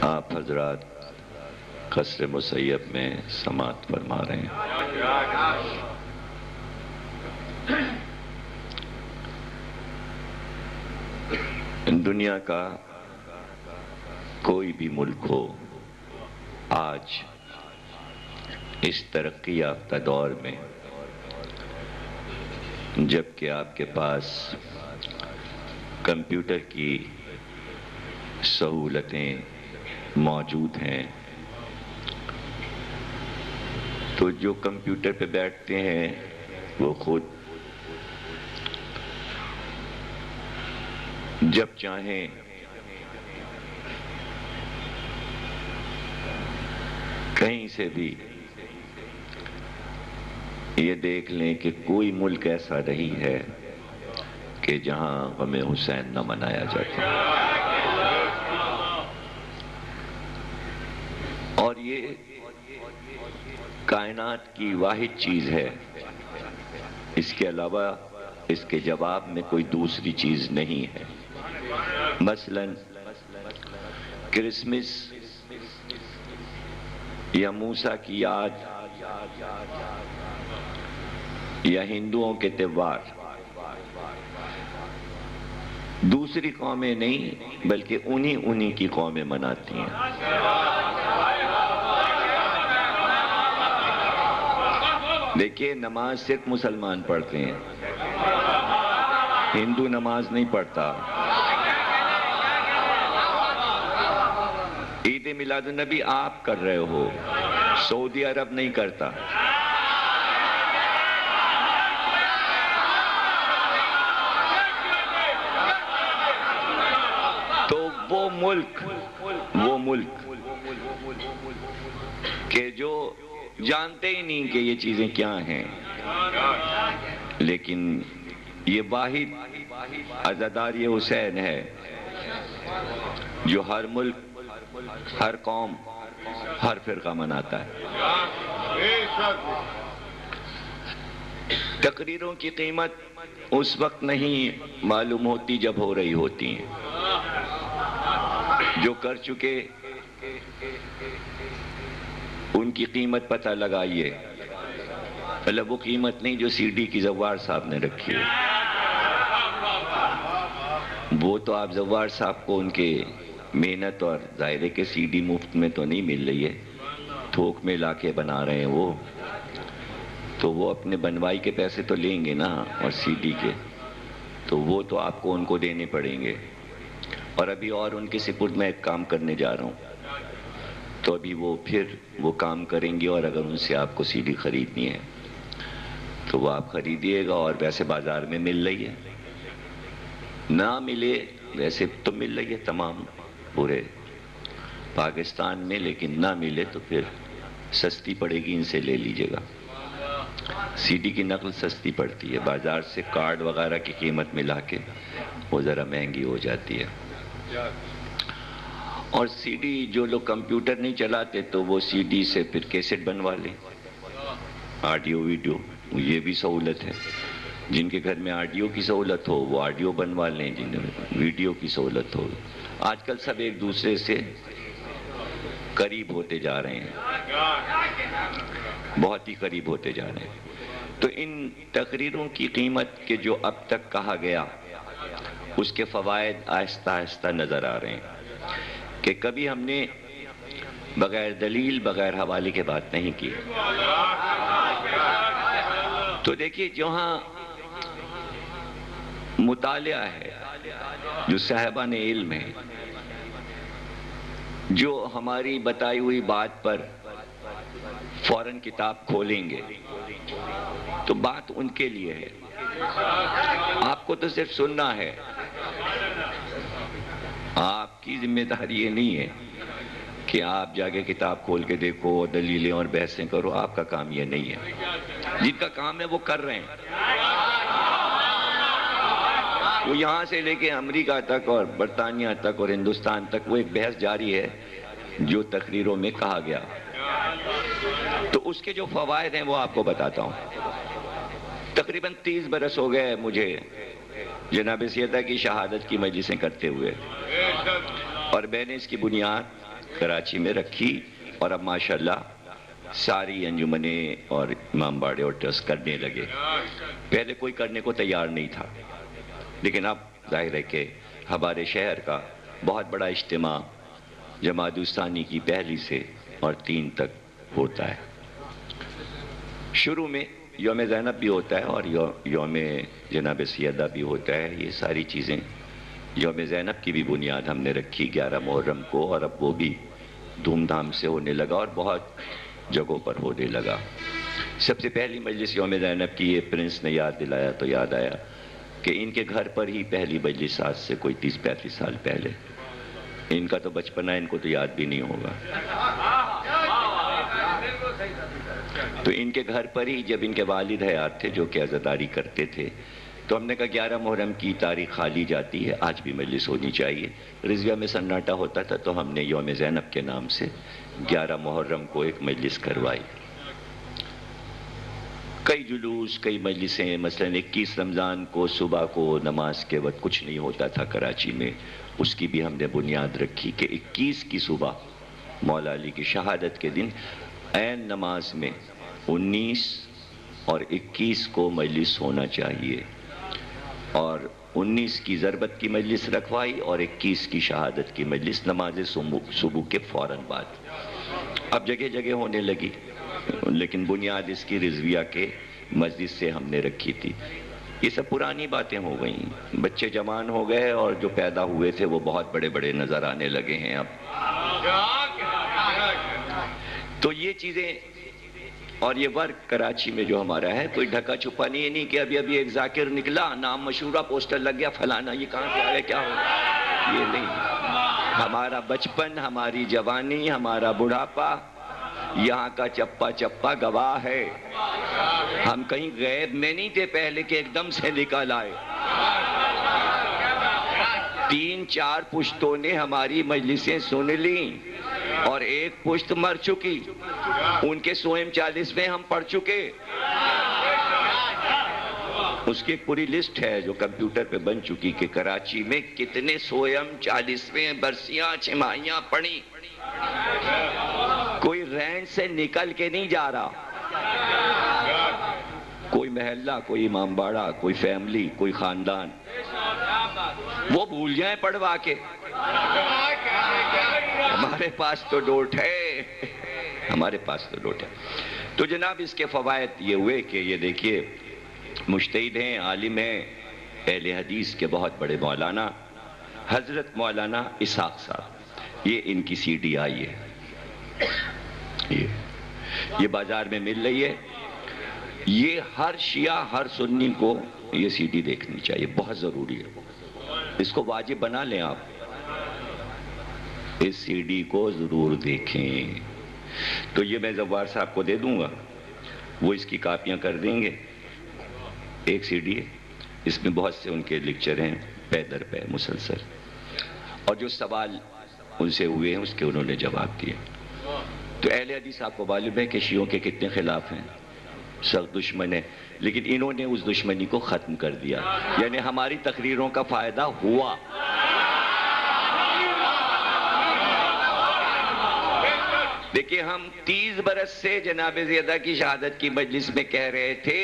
آپ حضرات قصر مسیب میں سماعت فرما رہے ہیں۔ دنیا کا کوئی بھی ملک ہو، آج اس ترقی یافتہ دور میں جبکہ آپ کے پاس کمپیوٹر کی سہولتیں موجود ہیں، تو جو کمپیوٹر پہ بیٹھتے ہیں وہ خود جب چاہیں کہیں سے بھی یہ دیکھ لیں کہ کوئی ملک ایسا نہیں ہے کہ جہاں غم حسین نہ منایا جاتا، اور یہ کائنات کی واحد چیز ہے، اس کے علاوہ اس کے جواب میں کوئی دوسری چیز نہیں ہے۔ مثلا کرسمس یا موسیٰ کی یاد یا ہندوؤں کے تہوار دوسری قومیں نہیں بلکہ انہی کی قومیں مناتی ہیں۔ دیکھیے، نماز صرف مسلمان پڑھتے ہیں، ہندو نماز نہیں پڑھتا۔ عید میلاد النبی آپ کر رہے ہو، سعودی عرب نہیں کرتا۔ تو وہ ملک کہ جو جانتے ہی نہیں کہ یہ چیزیں کیا ہیں، لیکن یہ واحد عزاداری حسین ہے جو ہر ملک، ہر قوم، ہر فرقہ مناتا ہے۔ تقریروں کی قیمت اس وقت نہیں معلوم ہوتی جب ہو رہی ہوتی ہیں، جو کر چکے ان کی قیمت پتہ لگائیے، مطلب وہ قیمت نہیں جو سی ڈی کی زوار صاحب نے رکھی ہے۔ وہ تو آپ زوار صاحب کو ان کے محنت اور ظاہرے کے سی ڈی مفت میں تو نہیں مل رہی ہے، تھوک میں لا کے بنا رہے ہیں وہ، تو وہ اپنے بنوائی کے پیسے تو لیں گے نا، اور سی ڈی کے تو وہ تو آپ کو ان کو دینے پڑیں گے۔ اور ابھی اور ان کے سپرد میں ایک کام کرنے جا رہا ہوں، تو ابھی وہ کام کریں گے، اور اگر ان سے آپ کو سی ڈی خریدنی ہے تو وہ آپ خریدیے گا، اور ویسے بازار میں مل رہی ہے، نہ ملے ویسے تو مل رہی ہے تمام پورے پاکستان میں، لیکن نہ ملے تو پھر سستی پڑے گی، ان سے لے لیجئے گا۔ سی ڈی کی نقل سستی پڑتی ہے، بازار سے کارڈ وغیرہ کی قیمت ملا کے وہ ذرا مہنگی ہو جاتی ہے۔ اور سی ڈی جو لوگ کمپیوٹر نہیں چلاتے تو وہ سی ڈی سے پھر کیسٹ بنوا لیں، آڈیو ویڈیو، یہ بھی سہولت ہے۔ جن کے گھر میں آڈیو کی سہولت ہو وہ آڈیو بنوا لیں، جن میں ویڈیو کی سہولت ہو۔ آج کل سب ایک دوسرے سے قریب ہوتے جا رہے ہیں، بہت ہی قریب ہوتے جا رہے ہیں۔ تو ان تقریروں کی قیمت کے جو اب تک کہا گیا، اس کے فوائد آہستہ آہستہ نظر آ رہے ہیں کہ کبھی ہم نے بغیر دلیل، بغیر حوالے کے بات نہیں کی۔ تو دیکھیے، جہاں مطالعہ ہے، جو صاحبان علم ہے، جو ہماری بتائی ہوئی بات پر فوراً کتاب کھولیں گے تو بات ان کے لیے ہے، آپ کو تو صرف سننا ہے۔ آپ کی ذمہ داری یہ نہیں ہے کہ آپ جا کے کتاب کھول کے دیکھو، دلیلیں اور بحثیں کرو، آپ کا کام یہ نہیں ہے۔ جن کا کام ہے وہ کر رہے ہیں، وہ یہاں سے لے کے امریکہ تک اور برطانیہ تک اور ہندوستان تک وہ ایک بحث جاری ہے جو تقریروں میں کہا گیا۔ تو اس کے جو فوائد ہیں وہ آپ کو بتاتا ہوں۔ تقریباً 30 برس ہو گئے مجھے جناب سیدہ کی شہادت کی مجلسیں کرتے ہوئے، اور میں نے اس کی بنیاد کراچی میں رکھی، اور اب ماشاءاللہ ساری انجمنیں اور امام باڑے اور ٹرسٹ کرنے لگے۔ پہلے کوئی کرنے کو تیار نہیں تھا، لیکن اب ظاہر ہے کہ ہمارے شہر کا بہت بڑا اجتماع جماعت اسلامی کی پہلی سے اور 3 تک ہوتا ہے۔ شروع میں یوم زینب بھی ہوتا ہے اور یوم جناب سیدہ بھی ہوتا ہے۔ یہ ساری چیزیں، یوم زینب کی بھی بنیاد ہم نے رکھی 11 محرم کو، اور اب وہ بھی دھوم دھام سے ہونے لگا اور بہت جگہوں پر ہونے لگا۔ سب سے پہلی مجلس یوم زینب کی یہ پرنس نے یاد دلایا تو یاد آیا کہ ان کے گھر پر ہی پہلی مجلس آج سے کوئی 30-35 سال پہلے، ان کا تو بچپنا ان کو تو یاد بھی نہیں ہوگا۔ تو ان کے گھر پر ہی جب ان کے والد حیات تھے جو کہ عزاداری کرتے تھے، تو ہم نے کہا 11 محرم کی تاریخ خالی جاتی ہے، آج بھی مجلس ہونی چاہیے۔ رضویہ میں سناٹا ہوتا تھا تو ہم نے یوم زینب کے نام سے 11 محرم کو ایک مجلس کروائی۔ کئی جلوس، کئی مجلسیں، مثلا 21 رمضان کو صبح کو نماز کے وقت کچھ نہیں ہوتا تھا کراچی میں، اس کی بھی ہم نے بنیاد رکھی کہ 21 کی صبح مولا علی کی شہادت کے دن عین نماز میں 19 اور 21 کو مجلس ہونا چاہیے، اور 19 کی ضربت کی مجلس رکھوائی اور 21 کی شہادت کی مجلس نماز صبح کے فوراً بعد۔ اب جگہ جگہ ہونے لگی، لیکن بنیاد اس کی رضویہ کے مسجد سے ہم نے رکھی تھی۔ یہ سب پرانی باتیں ہو گئیں، بچے جوان ہو گئے اور جو پیدا ہوئے تھے وہ بہت بڑے بڑے نظر آنے لگے ہیں اب۔ تو یہ چیزیں اور یہ ورک کراچی میں جو ہمارا ہے، کوئی ڈھکا چھپا نہیں ہے، نہیں کہ ابھی ایک ذاکر نکلا، نام مشہورہ، پوسٹر لگ گیا، فلانا، یہ کہاں سے آیا، کیا ہو، یہ نہیں۔ ہمارا بچپن، ہماری جوانی، ہمارا بڑھاپا یہاں کا چپا چپا گواہ ہے۔ ہم کہیں غیب میں نہیں تھے پہلے کہ ایک دم سے نکل آئے۔ 3-4 پشتوں نے ہماری مجلسیں سن لیں اور ایک پشت مر چکی، ان کے سوئم 40ویں ہم پڑھ چکے۔ اس کی ایک پوری لسٹ ہے جو کمپیوٹر پہ بن چکی کہ کراچی میں کتنے سوئم 40ویں برسیاں چھمائیاں پڑھی۔ کوئی رینج سے نکل کے نہیں جا رہا، کوئی محلہ، کوئی امام باڑہ، کوئی فیملی، کوئی خاندان، وہ بھول جائیں پڑھوا کے۔ ہمارے پاس تو ڈوٹ ہے، ہمارے پاس تو ڈوٹ ہے۔ تو جناب اس کے فوائد یہ ہوئے کہ یہ دیکھیے مجتہد ہیں، عالم ہیں، اہل حدیث کے بہت بڑے مولانا حضرت مولانا اسحاق صاحب، یہ ان کی سی ڈی آئی ہے، یہ بازار میں مل رہی ہے۔ یہ ہر شیعہ، ہر سنی کو یہ سی ڈی دیکھنی چاہیے، بہت ضروری ہے، اس کو واجب بنا لیں آپ، اس سی ڈی کو ضرور دیکھیں۔ تو یہ میں زوار صاحب کو دے دوں گا، وہ اس کی کاپیاں کر دیں گے۔ ایک سی ڈی ہے، اس میں بہت سے ان کے لیکچر ہیں پے در پے مسلسل، اور جو سوال ان سے ہوئے ہیں اس کے انہوں نے جواب دیے۔ تو اہل حدیث آپ کو معلوم ہے کہ شیعوں کے کتنے خلاف ہیں، سخت دشمن ہے، لیکن انہوں نے اس دشمنی کو ختم کر دیا، یعنی ہماری تقریروں کا فائدہ ہوا۔ دیکھیں ہم 30 برس سے جناب سیدہ کی شہادت کی مجلس میں کہہ رہے تھے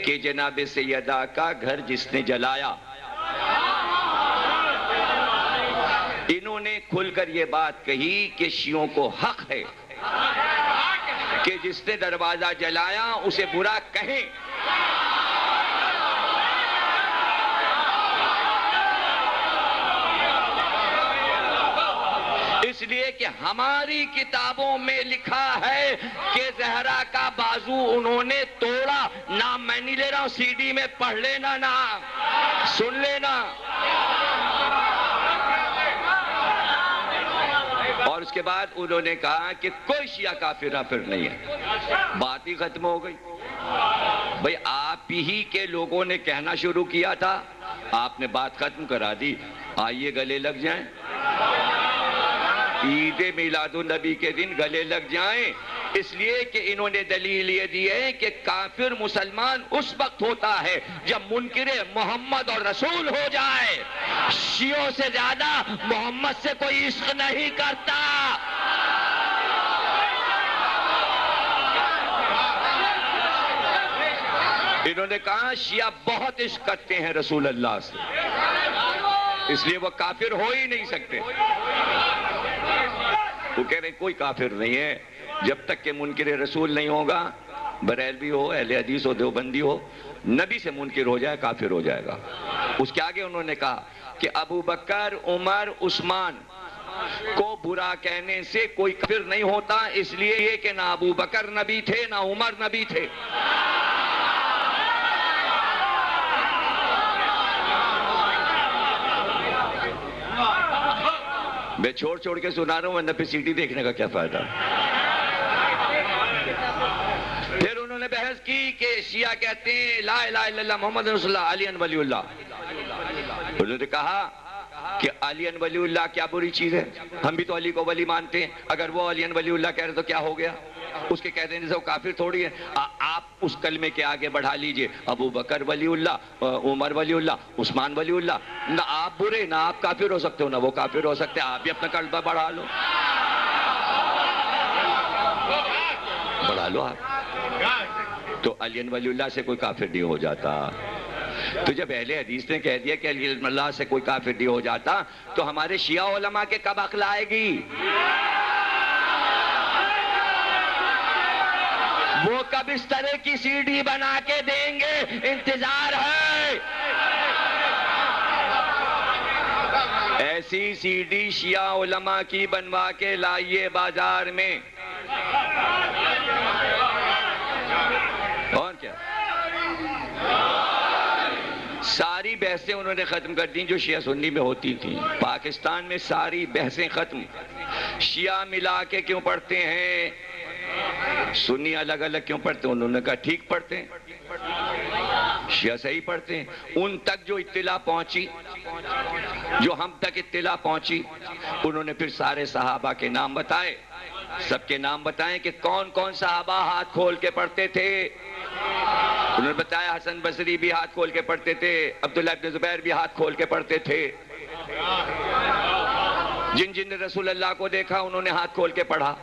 کہ جناب سیدہ کا گھر جس نے جلایا، انہوں نے کھل کر یہ بات کہی کہ شیعوں کو حق ہے کہ جس نے دروازہ جلایا اسے برا کہیں۔ اس لیے کہ ہماری کتابوں میں لکھا ہے کہ زہرا کا بازو انہوں نے توڑا۔ نام میں نہیں لے رہا ہوں، سی ڈی میں پڑھ لینا، نا سن لینا۔ اور اس کے بعد انہوں نے کہا کہ کوئی شیعہ کافر نافر نہیں ہے، بات ہی ختم ہو گئی۔ بھئی آپ ہی کے لوگوں نے کہنا شروع کیا تھا، آپ نے بات ختم کرا دی، آئیے گلے لگ جائیں۔ عید میلاد النبی کے دن گلے لگ جائیں، اس لیے کہ انہوں نے دلیل یہ دی ہے کہ کافر مسلمان اس وقت ہوتا ہے جب منکر محمد اور رسول ہو جائے۔ شیعوں سے زیادہ محمد سے کوئی عشق نہیں کرتا۔ انہوں نے کہا شیعہ بہت عشق کرتے ہیں رسول اللہ سے، اس لیے وہ کافر ہو ہی نہیں سکتے۔ وہ کہہ رہے کوئی کافر نہیں ہے جب تک کہ منکر رسول نہیں ہوگا، بریلوی ہو، اہل حدیث ہو، دیوبندی ہو، نبی سے منکر ہو جائے کافر ہو جائے گا۔ اس کے آگے انہوں نے کہا کہ ابو بکر، عمر، عثمان کو برا کہنے سے کوئی کافر نہیں ہوتا، اس لیے کہ نہ ابو بکر نبی تھے نہ عمر نبی تھے۔ میں چھوڑ کے سنا رہا ہوں، ورنہ پہ سی ڈی دیکھنے کا کیا فائدہ۔ پھر انہوں نے بحث کی کہ شیعہ کہتے ہیں لا الہ الا اللہ محمد رسول اللہ علی ولی اللہ۔ انہوں نے کہا کہ علی ولی اللہ کیا بری چیز ہے، ہم بھی تو علی کو ولی مانتے ہیں، اگر وہ علی ولی اللہ کہہ رہے تو کیا ہو گیا؟ اس کے کہہ دینے سے وہ کافر تھوڑی ہے۔ آپ اس کلمے کے آگے بڑھا لیجئے ابو بکر ولی اللہ، عمر ولی اللہ، عثمان ولی اللہ، نہ آپ برے نہ آپ کافر ہو سکتے ہو نہ وہ کافر ہو سکتے، آپ بھی اپنا کلمہ بڑھا لو، بڑھا لو آپ، تو علی ولی اللہ سے کوئی کافر نہیں ہو جاتا۔ تو جب اہل حدیث نے کہہ دیا کہ علی اللہ سے کوئی کافر نہیں ہو جاتا، تو ہمارے شیعہ علماء کے کب عقل آئے گی؟ وہ کب اس طرح کی سی ڈی بنا کے دیں گے؟ انتظار ہے۔ ایسی سی ڈی شیعہ علماء کی بنوا کے لائیے بازار میں۔ اور کیا؟ ساری بحثیں انہوں نے ختم کر دیں جو شیعہ سنی میں ہوتی تھیں۔ پاکستان میں ساری بحثیں ختم۔ شیعہ ملا کے کیوں پڑھتے ہیں، سنی الگ الگ کیوں پڑھتے ہیں؟ انہوں نے کہا ٹھیک پڑھتے ہیں، شیعہ صحیح پڑھتے ہیں۔ ان تک جو اطلاع پہنچی، جو ہم تک اطلاع پہنچی، انہوں نے پھر سارے صحابہ کے نام بتائے، سب کے نام بتائیں کہ کون کون صحابہ ہاتھ کھول کے پڑھتے تھے۔ انہوں نے بتایا حسن بصری بھی ہاتھ کھول کے پڑھتے تھے، عبداللہ ابن زبیر بھی ہاتھ کھول کے پڑھتے تھے، جن جن نے رسول اللہ کو دیکھا انہوں نے ہاتھ کھول کے پڑھا۔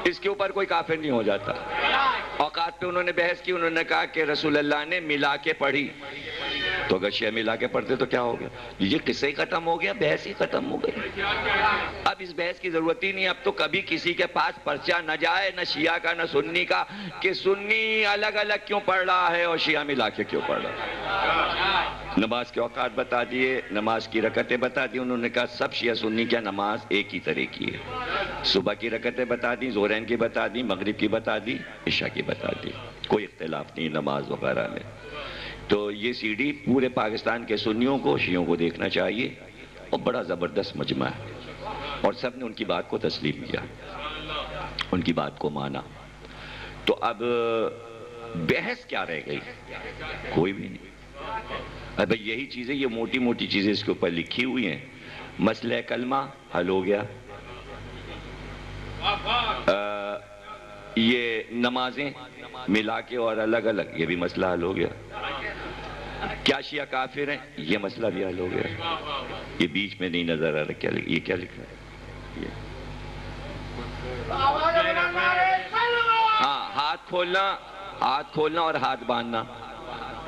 اس کے اوپر کوئی کافر نہیں ہو جاتا۔ اوقات پہ انہوں نے بحث کی، انہوں نے کہا کہ رسول اللہ نے ملا کے پڑھی، تو اگر شیعہ ملا کے پڑھتے تو کیا ہو گیا؟ یہ قصہ ہی ختم ہو گیا، بحث ہی ختم ہو گئی۔ اب اس بحث کی ضرورت ہی نہیں، اب تو کبھی کسی کے پاس پرچہ نہ جائے، نہ شیعہ کا نہ سنی کا، کہ سنی الگ الگ کیوں پڑھ رہا ہے اور شیعہ ملا کے کیوں پڑھ رہا ہے۔ نماز کے اوقات بتا دیے، نماز کی رکعتیں بتا دی، انہوں نے کہا سب شیعہ سنی کی نماز ایک ہی طرح کی ہے۔ صبح کی رکعتیں بتا دی، ظہرین کی بتا دی، مغرب کی بتا دی، عشاء کی بتا دی، کوئی اختلاف نہیں نماز وغیرہ میں۔ تو یہ سی ڈی پورے پاکستان کے سنیوں کو، شیعوں کو دیکھنا چاہیے، اور بڑا زبردست مجمع ہے، اور سب نے ان کی بات کو تسلیم کیا، ان کی بات کو مانا۔ تو اب بحث کیا رہ گئی؟ کوئی بھی نہیں۔ اب یہی چیزیں، یہ موٹی موٹی چیزیں اس کے اوپر لکھی ہوئی ہیں۔ مسئلہ کلمہ حل ہو گیا، یہ نمازیں ملا کے اور الگ الگ، یہ بھی مسئلہ حل ہو گیا۔ کیا شیعہ کافر ہیں؟ یہ مسئلہ بھی حل ہو گیا۔ یہ بیچ میں نہیں نظر آ رہا، کیا یہ کیا لکھا ہے؟ ہاں، ہاتھ کھولنا اور ہاتھ باندھنا،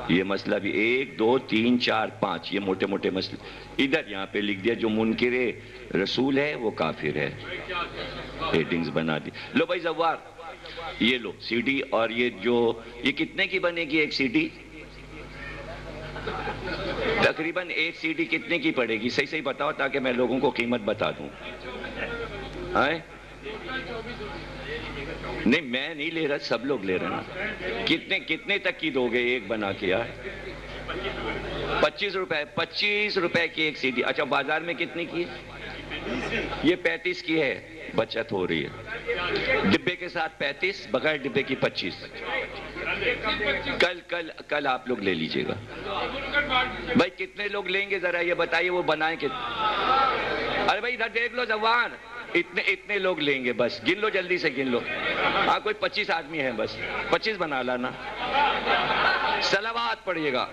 یہ مسئلہ بھی 1 2 3 4 5، یہ موٹے موٹے مسئلے ادھر یہاں پہ لکھ دیا۔ جو منکر رسول ہے وہ کافر ہے، ہیڈنگز بنا دی۔ لو بھائی زوار، یہ لو سی ڈی، اور یہ کتنے کی بنے گی ایک سی ڈی؟ تقریباً ایک سی ڈی کتنے کی پڑے گی؟ صحیح بتاؤ تاکہ میں لوگوں کو قیمت بتا دوں۔ نہیں میں نہیں لے رہا، سب لوگ لے رہے ہیں۔ کتنے تک کی دو گے ایک بنا کے یار؟ 25 روپے، 25 روپے کی ایک سی ڈی۔ اچھا بازار میں کتنے کی ہے؟ یہ 35 کی ہے، بچت ہو رہی ہے۔ ڈبے کے ساتھ 35، بغیر ڈبے کی 25۔ کل آپ لوگ لے لیجئے گا. بھائی کتنے لوگ لیں گے ذرا یہ بتائیے, وہ بنائیں کتنے؟ ارے بھائی ادھر دیکھ لو زوان, اتنے لوگ لیں گے بس, گن لو جلدی سے گن لو. ہاں کوئی 25 آدمی ہیں بس, 25 بنا لانا. صلوات پڑھیے گا.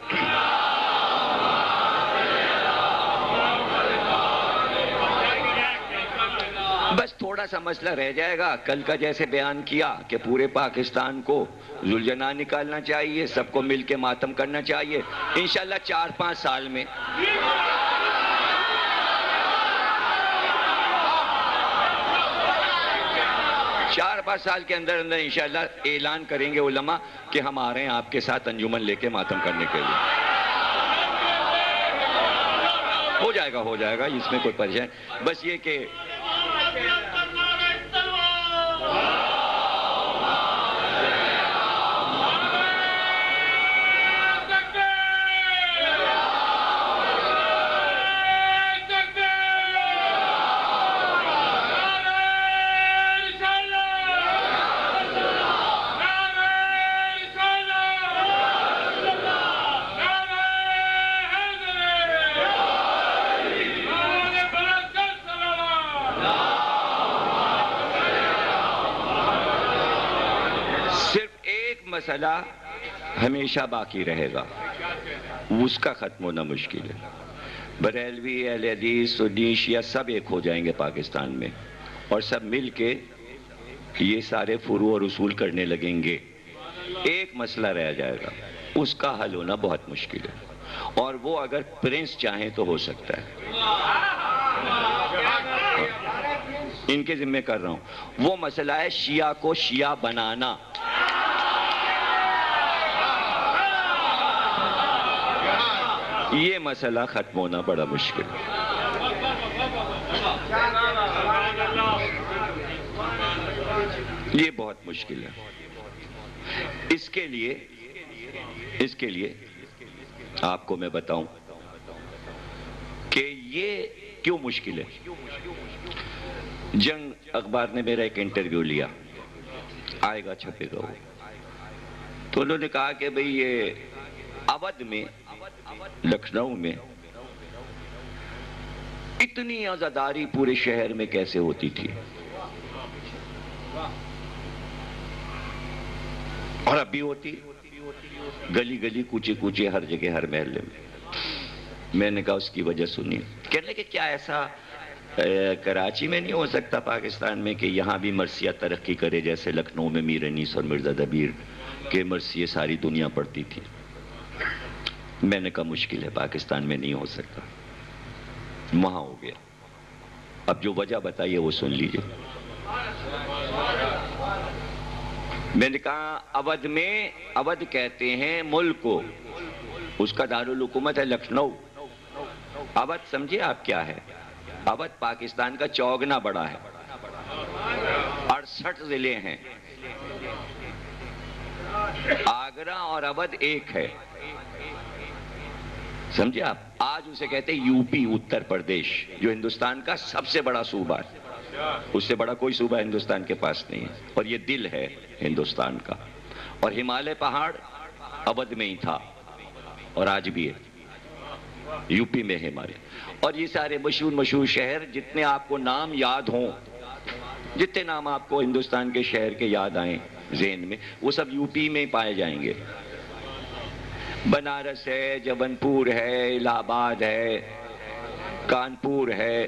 بس تھوڑا سا مسئلہ رہ جائے گا کل کا, جیسے بیان کیا کہ پورے پاکستان کو ذوالجناح نکالنا چاہیے, سب کو مل کے ماتم کرنا چاہیے. انشاءاللہ 4-5 سال میں کے اندر انشاءاللہ اعلان کریں گے علماء کہ ہم آ رہے ہیں آپ کے ساتھ انجمن لے کے ماتم کرنے کے لیے. ہو جائے گا, اس میں کوئی پریشانی. بس یہ کہ مسئلہ ہمیشہ باقی رہے گا, اس کا ختم ہونا مشکل ہے. بریلوی, اہل حدیث, سنی, شیعہ سب ایک ہو جائیں گے پاکستان میں, اور سب مل کے یہ سارے فروع اور اصول کرنے لگیں گے. ایک مسئلہ رہ جائے گا, اس کا حل ہونا بہت مشکل ہے, اور وہ اگر پرنس چاہیں تو ہو سکتا ہے. ان کے ذمہ کر رہا ہوں. وہ مسئلہ ہے شیعہ کو شیعہ بنانا. یہ مسئلہ ختم ہونا بڑا مشکل ہے. یہ بہت مشکل ہے. اس کے لیے آپ کو میں بتاؤں کہ یہ کیوں مشکل ہے. جنگ اخبار نے میرا ایک انٹرویو لیا, آئے گا چھپے گا وہ, تو انہوں نے کہا کہ بھئی یہ اودھ میں, لکھنؤ میں اتنی عزاداری پورے شہر میں کیسے ہوتی تھی, اور اب بھی ہوتی, گلی گلی کوچے کوچے ہر جگہ ہر محلے میں. میں نے کہا اس کی وجہ سنی. کہنے کہ کیا ایسا کراچی میں نہیں ہو سکتا پاکستان میں کہ یہاں بھی مرثیہ ترقی کرے جیسے لکھنؤ میں میر انیس اور مرزا دبیر کے مرثیے ساری دنیا پڑھتی تھی. میں نے کہا مشکل ہے, پاکستان میں نہیں ہو سکتا, وہاں ہو گیا. اب جو وجہ بتائیے وہ سن لیجئے. میں نے کہا اودھ کہتے ہیں ملک کو, اس کا دارالحکومت ہے لکھنؤ. اودھ سمجھے آپ کیا ہے؟ اودھ پاکستان کا 4 گنا بڑا ہے, 68 ضلع ہیں. آگرہ اور اودھ ایک ہے, سمجھے آپ. آج اسے کہتے ہیں یو پی, اتر پردیش, جو ہندوستان کا سب سے بڑا صوبہ ہے. اس سے بڑا کوئی صوبہ ہندوستان کے پاس نہیں ہے, اور یہ دل ہے ہندوستان کا. اور ہمالیہ پہاڑ اودھ میں ہی تھا, اور آج بھی ہے, یو پی میں ہے ہمارے. اور یہ سارے مشہور شہر جتنے آپ کو نام یاد ہوں, جتنے نام آپ کو ہندوستان کے شہر کے یاد آئیں ذہن میں, وہ سب یو پی میں پائے جائیں گے. بنارس ہے, جبل پور ہے, الہ آباد ہے, کانپور ہے,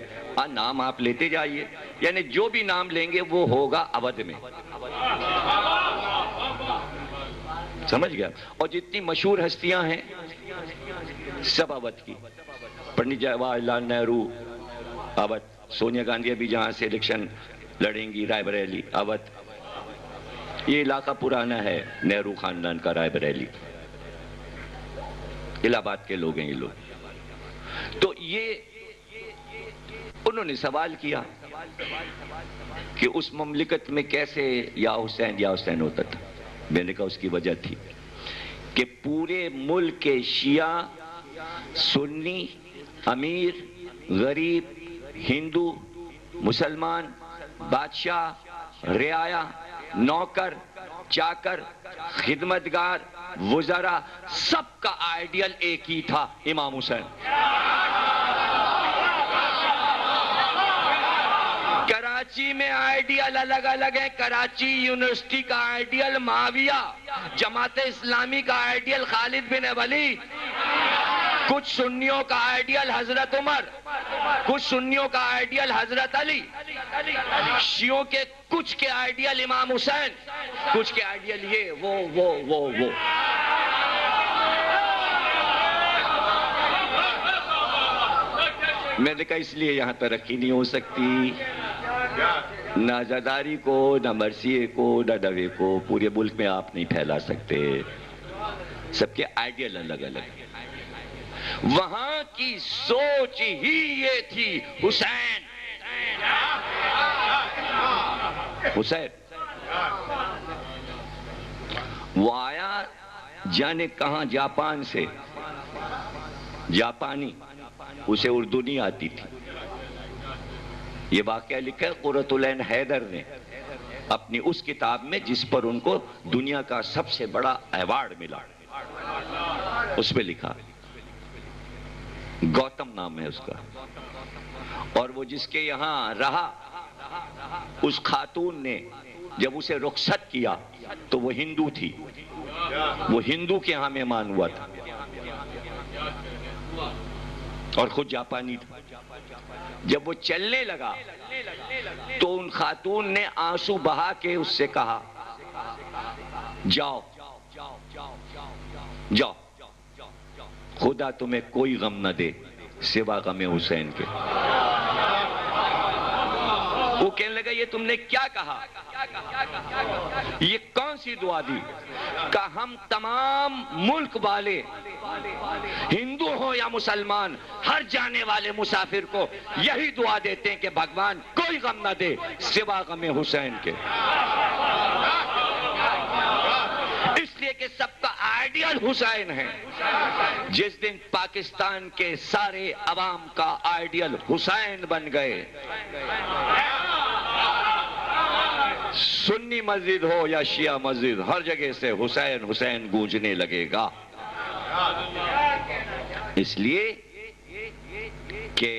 نام آپ لیتے جائیے. یعنی جو بھی نام لیں گے وہ ہوگا اودھ میں, سمجھ گیا. اور جتنی مشہور ہستیاں ہیں سب اودھ کی. پنڈت جواہر لال نہرو اودھ, سونیا گاندھی ابھی جہاں سے الیکشن لڑیں گی رائے بریلی اودھ. یہ علاقہ پرانا ہے نہرو خاندان کا, رائے بریلی, الہ آباد کے لوگ ہیں یہ لوگ. تو یہ انہوں نے سوال کیا کہ اس مملکت میں کیسے یا حسین ہوتا تھا. میں نے کہا اس کی وجہ تھی کہ پورے ملک کے شیعہ, سنی, امیر, غریب, ہندو, مسلمان, بادشاہ, رعایا, نوکر, چاکر, خدمتگار، وزراء، سب کا آئیڈیل ایک ہی تھا، امام حسین۔ کراچی میں آئیڈیل الگ الگ ہے۔ کراچی یونیورسٹی کا آئیڈیل معاویہ، جماعت اسلامی کا آئیڈیل خالد بن ولید، کچھ سنیوں کا آئیڈیل حضرت عمر، کچھ سنیوں کا آئیڈیل حضرت علی، شیعوں کے کچھ کے آئیڈیل امام حسین، کچھ کے آئیڈیل یہ وہ۔ میں نے کہا اس لیے یہاں ترقی نہیں ہو سکتی، نہ عزاداری کو، نہ مرثیے کو، نہ نوے کو پورے ملک میں آپ نہیں پھیلا سکتے، سب کے آئیڈیل الگ الگ۔ وہاں کی سوچ ہی یہ تھی، حسین حسین۔ وہ آیا جانے کہاں، جاپان سے، جاپانی، اسے اردو نہیں آتی تھی۔ یہ واقعہ لکھا ہے قرۃ العین حیدر نے اپنی اس کتاب میں جس پر ان کو دنیا کا سب سے بڑا ایوارڈ ملا، اس میں لکھا، گوتم نام ہے اس کا، اور وہ جس کے یہاں رہا، اس خاتون نے جب اسے رخصت کیا تو وہ ہندو تھی، وہ ہندو کے ہاں مہمان ہوا تھا اور خود جاپانی تھا۔ جب وہ چلنے لگا تو ان خاتون نے آنسو بہا کے اس سے کہا، جاؤ جاؤ، خدا تمہیں کوئی غم نہ دے سوا غم حسین کے۔ وہ کہنے لگا یہ تم نے کیا کہا، یہ کون سی دعا دی؟ کہ ہم تمام ملک والے، ہندو ہو یا مسلمان، ہر جانے والے مسافر کو یہی دعا دیتے ہیں کہ بھگوان کوئی غم نہ دے سوا غم حسین کے، اس لیے کہ سب کا آئیڈیل حسین ہے۔ جس دن پاکستان کے سارے عوام کا آئیڈیل حسین بن گئے، سنی مسجد ہو یا شیعہ مسجد، ہر جگہ سے حسین حسین گونجنے لگے گا۔ اس لیے کہ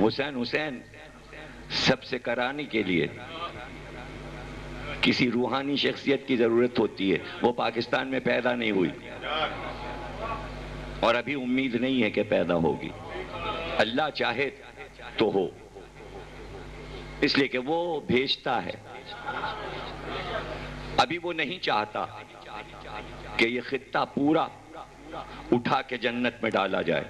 حسین حسین سب سے کرانے کے لیے کسی روحانی شخصیت کی ضرورت ہوتی ہے، وہ پاکستان میں پیدا نہیں ہوئی اور ابھی امید نہیں ہے کہ پیدا ہوگی، اللہ چاہے تو ہو، اس لیے کہ وہ بھیجتا ہے۔ ابھی وہ نہیں چاہتا کہ یہ خطہ پورا اٹھا کے جنت میں ڈالا جائے،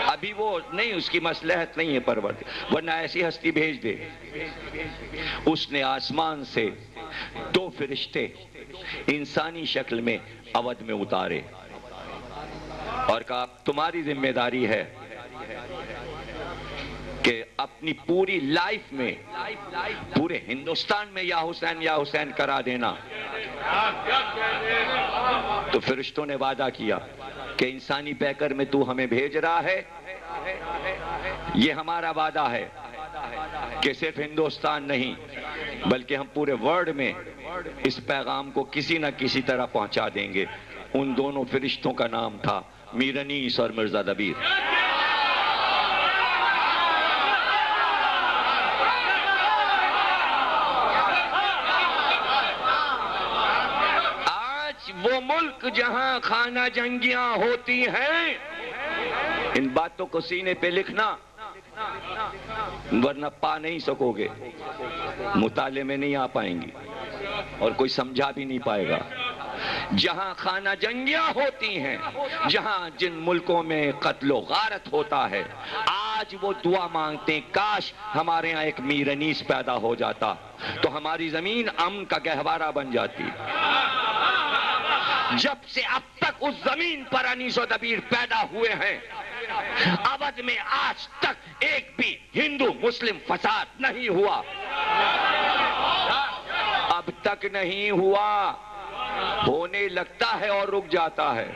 ابھی وہ نہیں، اس کی مصلحت نہیں ہے پروردگار، ورنہ ایسی ہستی بھیج دے۔ اس نے آسمان سے 2 فرشتے انسانی شکل میں اودھ میں اتارے اور کہا تمہاری ذمہ داری ہے کہ اپنی پوری لائف میں پورے ہندوستان میں یا حسین کرا دینا۔ تو فرشتوں نے وعدہ کیا کہ انسانی پیکر میں تو ہمیں بھیج رہا ہے، یہ ہمارا وعدہ ہے کہ صرف ہندوستان نہیں بلکہ ہم پورے ورلڈ میں اس پیغام کو کسی نہ کسی طرح پہنچا دیں گے۔ ان دونوں فرشتوں کا نام تھا میر انیس اور مرزا دبیر۔ آج وہ ملک جہاں خانہ جنگیاں ہوتی ہیں، ان باتوں کو سینے پہ لکھنا ورنہ پا نہیں سکو گے، مطالعے میں نہیں آ پائیں گی اور کوئی سمجھا بھی نہیں پائے گا۔ جہاں خانہ جنگیاں ہوتی ہیں، جہاں جن ملکوں میں قتل و غارت ہوتا ہے، آج وہ دعا مانگتے ہیں کاش ہمارے ہاں ایک میر انیس پیدا ہو جاتا تو ہماری زمین امن کا گہوارہ بن جاتی۔ جب سے اب تک اس زمین پر انیس و دبیر پیدا ہوئے ہیں، اودھ میں آج تک ایک بھی ہندو مسلم فساد نہیں ہوا، اب تک نہیں ہوا، ہونے لگتا ہے اور رک جاتا ہے۔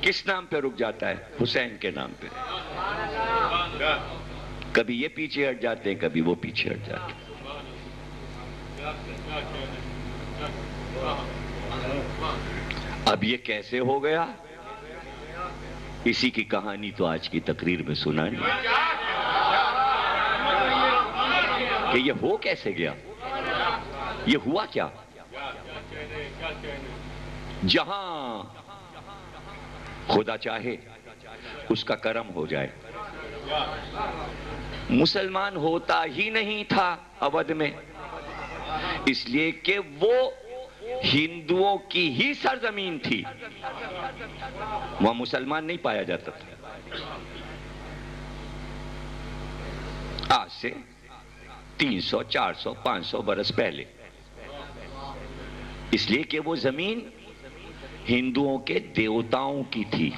کس نام پہ رک جاتا ہے؟ حسین کے نام پہ۔ کبھی یہ پیچھے ہٹ جاتے ہیں، کبھی وہ پیچھے ہٹ جاتے ہیں۔ اب یہ کیسے ہو گیا؟ اسی کی کہانی تو آج کی تقریر میں سنانی کہ یہ ہو کیسے گیا، یہ ہوا کیا؟ جہاں خدا چاہے اس کا کرم ہو جائے۔ مسلمان ہوتا ہی نہیں تھا اودھ میں، اس لیے کہ وہ ہندوؤں کی ہی سرزمین تھی، وہاں مسلمان نہیں پایا جاتا تھا۔ آج سے 300 400 500 برس پہلے، اس لیے کہ وہ زمین ہندوؤں کے دیوتاؤں کی تھی۔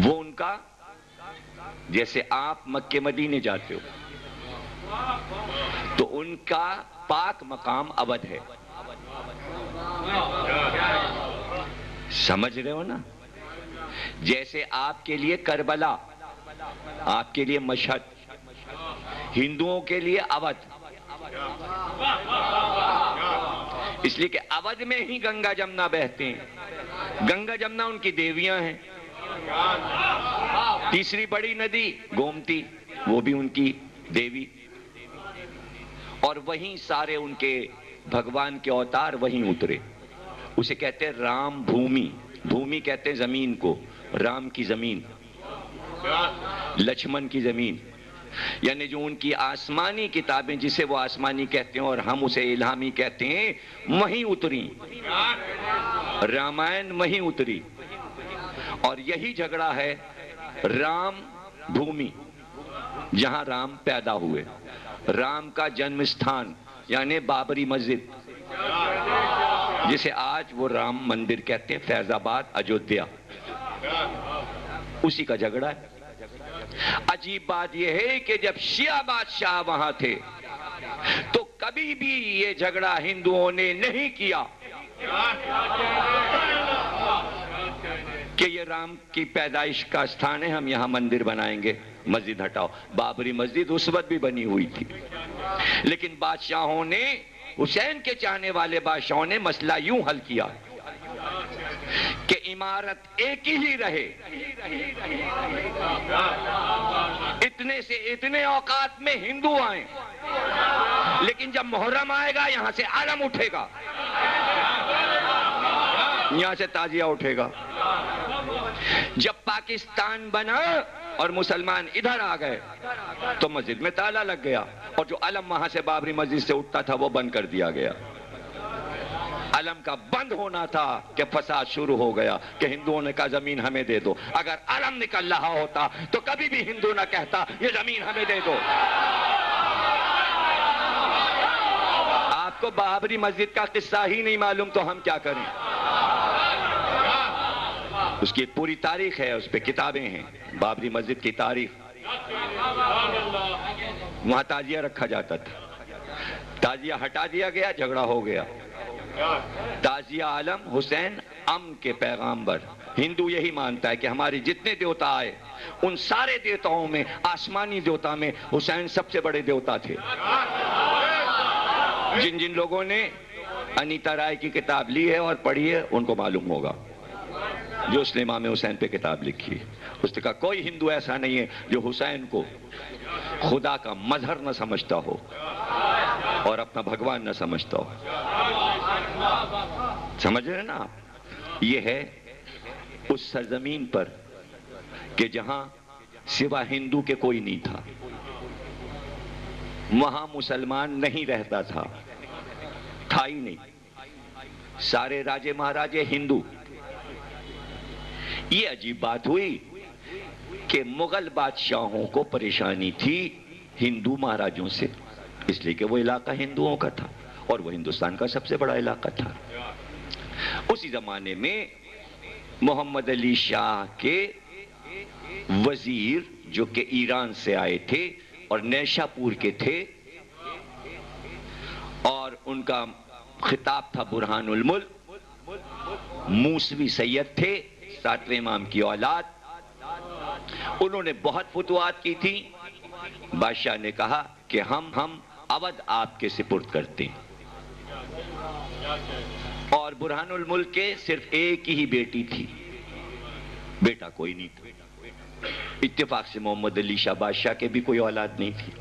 وہ ان کا، جیسے آپ مکے مدینے جاتے ہو تو ان کا پاک مقام اودھ ہے، سمجھ رہے ہو نا؟ جیسے آپ کے لیے کربلا، آپ کے لیے مشہد، ہندوؤں کے لیے اودھ، اس لیے کہ اودھ میں ہی گنگا جمنا بہتے ہیں۔ گنگا جمنا ان کی دیویاں ہیں۔ تیسری بڑی ندی گومتی، وہ بھی ان کی دیوی، اور وہیں سارے ان کے بھگوان کے اوتار وہیں اترے۔ اسے کہتے ہیں رام بھومی، بھومی کہتے ہیں زمین کو، رام کی زمین، لکشمن کی زمین، یعنی جو ان کی آسمانی کتابیں جسے وہ آسمانی کہتے ہیں اور ہم اسے الہامی کہتے ہیں، وہیں اتری، رامائن وہیں اتری۔ اور یہی جھگڑا ہے رام بھومی، جہاں رام پیدا ہوئے، رام کا جنم استھان یعنی بابری مسجد، جسے آج وہ رام مندر کہتے ہیں، فیض آباد اجودھیا، اسی کا جھگڑا ہے۔ عجیب بات یہ ہے کہ جب شیعہ بادشاہ وہاں تھے تو کبھی بھی یہ جھگڑا ہندوؤں نے نہیں کیا کہ یہ رام کی پیدائش کا استھان ہے، ہم یہاں مندر بنائیں گے، مسجد ہٹاؤ۔ بابری مسجد اس وقت بھی بنی ہوئی تھی، لیکن بادشاہوں نے، حسین کے چاہنے والے بادشاہوں نے مسئلہ یوں حل کیا کہ عمارت ایک ہی رہے، اتنے سے اتنے اوقات میں ہندو آئیں، لیکن جب محرم آئے گا یہاں سے علم اٹھے گا، یہاں سے تازیہ اٹھے گا۔ جب پاکستان بنا اور مسلمان ادھر آ گئے تو مسجد میں تالا لگ گیا، اور جو علم وہاں سے بابری مسجد سے اٹھتا تھا وہ بند کر دیا گیا۔ علم کا بند ہونا تھا کہ فساد شروع ہو گیا کہ ہندوؤں نے کہا زمین ہمیں دے دو۔ اگر علم نکل رہا ہوتا تو کبھی بھی ہندو نہ کہتا یہ زمین ہمیں دے دو۔ آپ کو بابری مسجد کا قصہ ہی نہیں معلوم تو ہم کیا کریں؟ اس کی ایک پوری تاریخ ہے، اس پہ کتابیں ہیں، بابری مسجد کی تاریخ۔ وہاں تعزیہ رکھا جاتا تھا، تعزیہ ہٹا دیا گیا، جھگڑا ہو گیا۔ تعزیہ عالم حسین امن کے پیغامبر، ہندو یہی مانتا ہے کہ ہمارے جتنے دیوتا آئے ان سارے دیوتاؤں میں، آسمانی دیوتا میں حسین سب سے بڑے دیوتا تھے۔ جن جن لوگوں نے انیتا رائے کی کتاب لی ہے اور پڑھی ہے ان کو معلوم ہوگا، جو اس نے امام حسین پہ کتاب لکھی، اس نے کہا کوئی ہندو ایسا نہیں ہے جو حسین کو خدا کا مظہر نہ سمجھتا ہو اور اپنا بھگوان نہ سمجھتا ہو۔ سمجھ رہے نا آپ؟ یہ ہے اس سرزمین پر کہ جہاں سوا ہندو کے کوئی نہیں تھا، وہاں مسلمان نہیں رہتا تھا ہی نہیں، سارے راجے مہاراجے ہندو۔ یہ عجیب بات ہوئی کہ مغل بادشاہوں کو پریشانی تھی ہندو مہاراجوں سے، اس لیے کہ وہ علاقہ ہندوؤں کا تھا اور وہ ہندوستان کا سب سے بڑا علاقہ تھا۔ اسی زمانے میں محمد علی شاہ کے وزیر جو کہ ایران سے آئے تھے اور نیشا پور کے تھے، اور ان کا خطاب تھا برہان الملک، موسوی سید تھے، 7ویں امام کی اولاد، انہوں نے بہت فتوحات کی تھی. بادشاہ نے کہا کہ ہم اودھ آپ کے سپرد کرتے ہیں. اور برہان الملک کے صرف ایک ہی بیٹی تھی, بیٹا کوئی نہیں تھا. اتفاق سے محمد علی شاہ بادشاہ کے بھی کوئی اولاد نہیں تھی.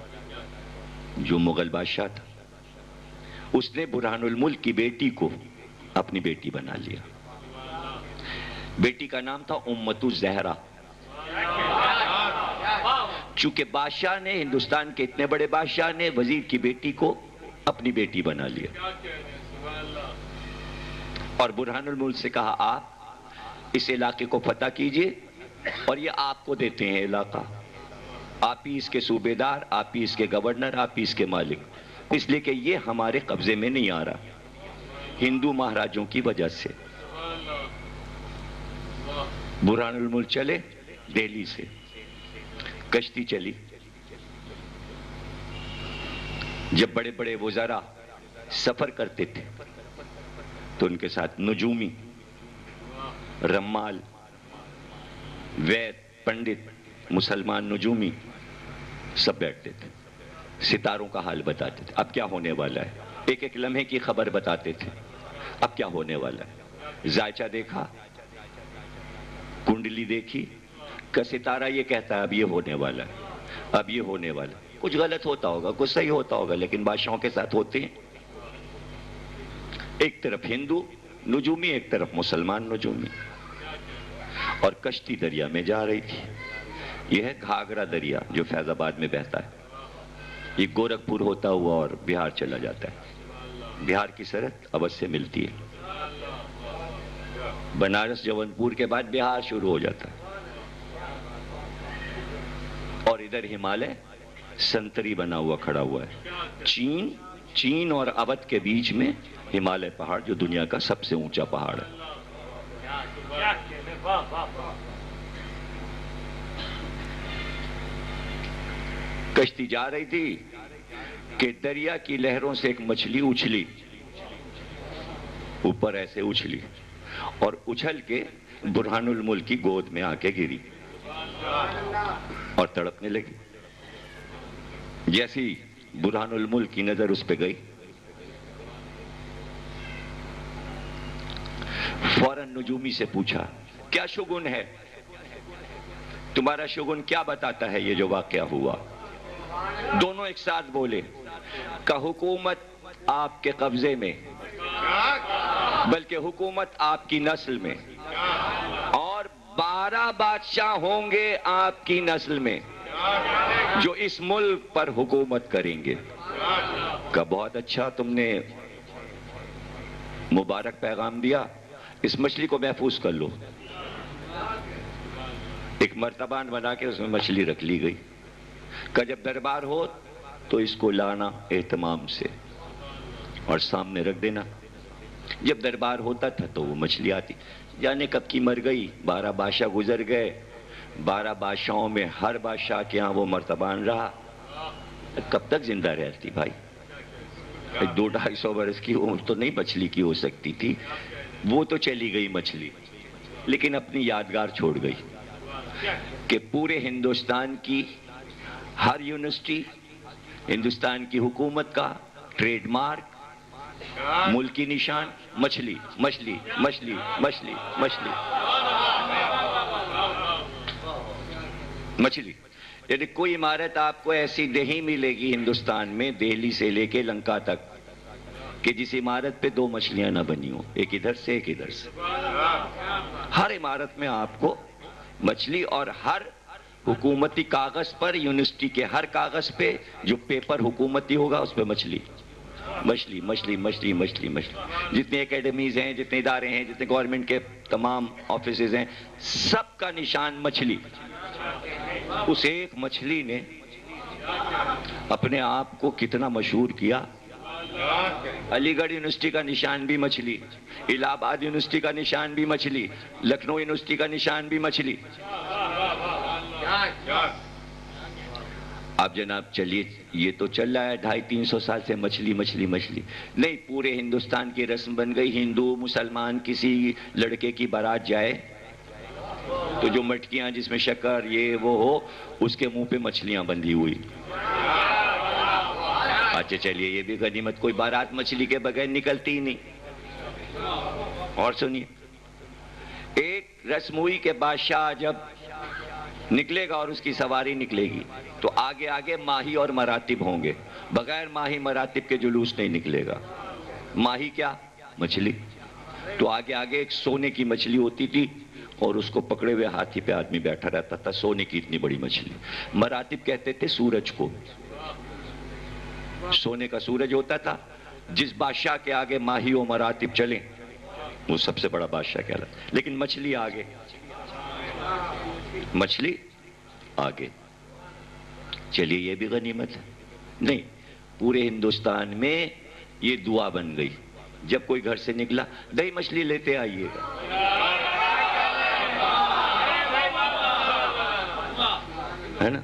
جو مغل بادشاہ تھا اس نے برہان الملک کی بیٹی کو اپنی بیٹی بنا لیا. بیٹی کا نام تھا امت الزہرا. چونکہ بادشاہ نے, ہندوستان کے اتنے بڑے بادشاہ نے وزیر کی بیٹی کو اپنی بیٹی بنا لیا. اور برہان الملک سے کہا آپ اس علاقے کو فتح کیجئے اور یہ آپ کو دیتے ہیں علاقہ. آپ ہی اس کے صوبے دار, آپ ہی اس کے گورنر, آپ ہی اس کے مالک, اس لیے کہ یہ ہمارے قبضے میں نہیں آ رہا ہندو مہاراجوں کی وجہ سے. برہان الملک چلے دہلی سے, کشتی چلی. جب بڑے بڑے وزراء سفر کرتے تھے تو ان کے ساتھ نجومی, رمال, وید, پنڈت, مسلمان نجومی سب بیٹھتے تھے, ستاروں کا حال بتاتے تھے. اب کیا ہونے والا ہے, ایک ایک لمحے کی خبر بتاتے تھے. اب کیا ہونے والا ہے, ذائچہ دیکھا, کنڈلی دیکھی, کا ستارہ یہ کہتا ہے اب یہ ہونے والا ہے, اب یہ ہونے والا ہے. کچھ غلط ہوتا ہوگا, کچھ صحیح ہوتا ہوگا, لیکن بادشاہوں کے ساتھ ہوتے ہیں. ایک طرف ہندو نجومی, ایک طرف مسلمان نجومی, اور کشتی دریا میں جا رہی تھی. یہ ہے گھاگرا دریا جو فیض آباد میں بہتا ہے. یہ گورکھپور ہوتا ہوا اور بہار چلا جاتا ہے. بہار کی سرحد اودھ سے ملتی ہے. بنارس جونپور کے بعد بہار شروع ہو جاتا ہے. اور ادھر ہمالیہ سنتری بنا ہوا کھڑا ہوا ہے. چین اور اودھ کے بیچ میں ہمالیہ پہاڑ جو دنیا کا سب سے اونچا پہاڑ ہے. کشتی جا رہی تھی کہ دریا کی لہروں سے ایک مچھلی اچھلی, اوپر ایسے اچھلی اور اچھل کے برہان الملک کی گود میں آ کے گری اور تڑپنے لگی. جیسی برہان الملک کی نظر اس پہ گئی, فوراً نجومی سے پوچھا کیا شگن ہے, تمہارا شگن کیا بتاتا ہے یہ جو واقعہ ہوا. دونوں ایک ساتھ بولے کہ حکومت آپ کے قبضے میں, بلکہ حکومت آپ کی نسل میں, اور 12 بادشاہ ہوں گے آپ کی نسل میں جو اس ملک پر حکومت کریں گے. کہ بہت اچھا تم نے مبارک پیغام دیا, اس مچھلی کو محفوظ کر لو. ایک مرتبان بنا کے اس میں مچھلی رکھ لی گئی. کہ جب دربار ہو تو اس کو لانا اہتمام سے اور سامنے رکھ دینا. جب دربار ہوتا تھا تو وہ مچھلی آتی. جانے کب کی مر گئی, 12 بادشاہ گزر گئے. 12 بادشاہوں میں ہر بادشاہ کے ہاں وہ مرتبان رہا. کب تک زندہ رہتی بھائی, 200-250 برس کی عمر تو نہیں مچھلی کی ہو سکتی تھی. وہ تو چلی گئی مچھلی, لیکن اپنی یادگار چھوڑ گئی کہ پورے ہندوستان کی ہر یونیورسٹی, ہندوستان کی حکومت کا ٹریڈ مارک, ملکی نشان مچھلی, مچھلی, مچھلی, مچھلی, مچھلی, مچھلی. یعنی کوئی عمارت آپ کو ایسی نہیں ملے گی ہندوستان میں, دہلی سے لے کے لنکا تک, کہ جس عمارت پہ 2 مچھلیاں نہ بنی ہوں, ایک ادھر سے ایک ادھر سے. ہر عمارت میں آپ کو مچھلی, اور ہر حکومتی کاغذ پر, یونیورسٹی کے ہر کاغذ پہ جو پیپر حکومتی ہوگا اس پہ مچھلی, مچھلی, مچھلی, مچھلی, مچھلی, مچھلی. جتنے اکیڈمیز ہیں, جتنے ادارے ہیں, جتنے گورنمنٹ کے تمام آفیسز ہیں, سب کا نشان مچھلی. اس ایک مچھلی نے اپنے آپ کو کتنا مشہور کیا. علی گڑھ یونیورسٹی کا نشان بھی مچھلی, الہ آباد یونیورسٹی کا نشان بھی مچھلی, لکھنؤ یونیورسٹی کا نشان بھی مچھلی. آپ جناب چلیے, یہ تو چل رہا ہے 250-300 سال سے مچھلی, مچھلی, مچھلی. نہیں, پورے ہندوستان کی رسم بن گئی. ہندو مسلمان کسی لڑکے کی بارات جائے تو جو مٹکیاں جس میں شکر یہ وہ ہو، اس کے منہ پہ مچھلیاں بندھی ہوئی. اچھا چلیے یہ بھی غنیمت، کوئی بارات مچھلی کے بغیر نکلتی ہی نہیں. اور سنیے، ایک رسموئی کے بادشاہ جب نکلے گا اور اس کی سواری نکلے گی تو آگے آگے ماہی اور مراتب ہوں گے، بغیر ماہی مراتب کے جلوس نہیں نکلے گا. ماہی کیا؟ مچھلی. تو آگے آگے ایک سونے کی مچھلی ہوتی تھی اور اس کو پکڑے ہوئے ہاتھی پہ آدمی بیٹھا رہتا تھا، سونے کی اتنی بڑی مچھلی. مراتب کہتے تھے سورج کو، سونے کا سورج ہوتا تھا. جس بادشاہ کے آگے ماہی و مراتب چلیں وہ سب سے بڑا بادشاہ کہلاتا. لیکن مچھلی آگے، مچھلی آگے. چلیے یہ بھی غنیمت ہے. نہیں، پورے ہندوستان میں یہ دعا بن گئی، جب کوئی گھر سے نکلا دہی مچھلی لیتے آئیے گا. ہے نا؟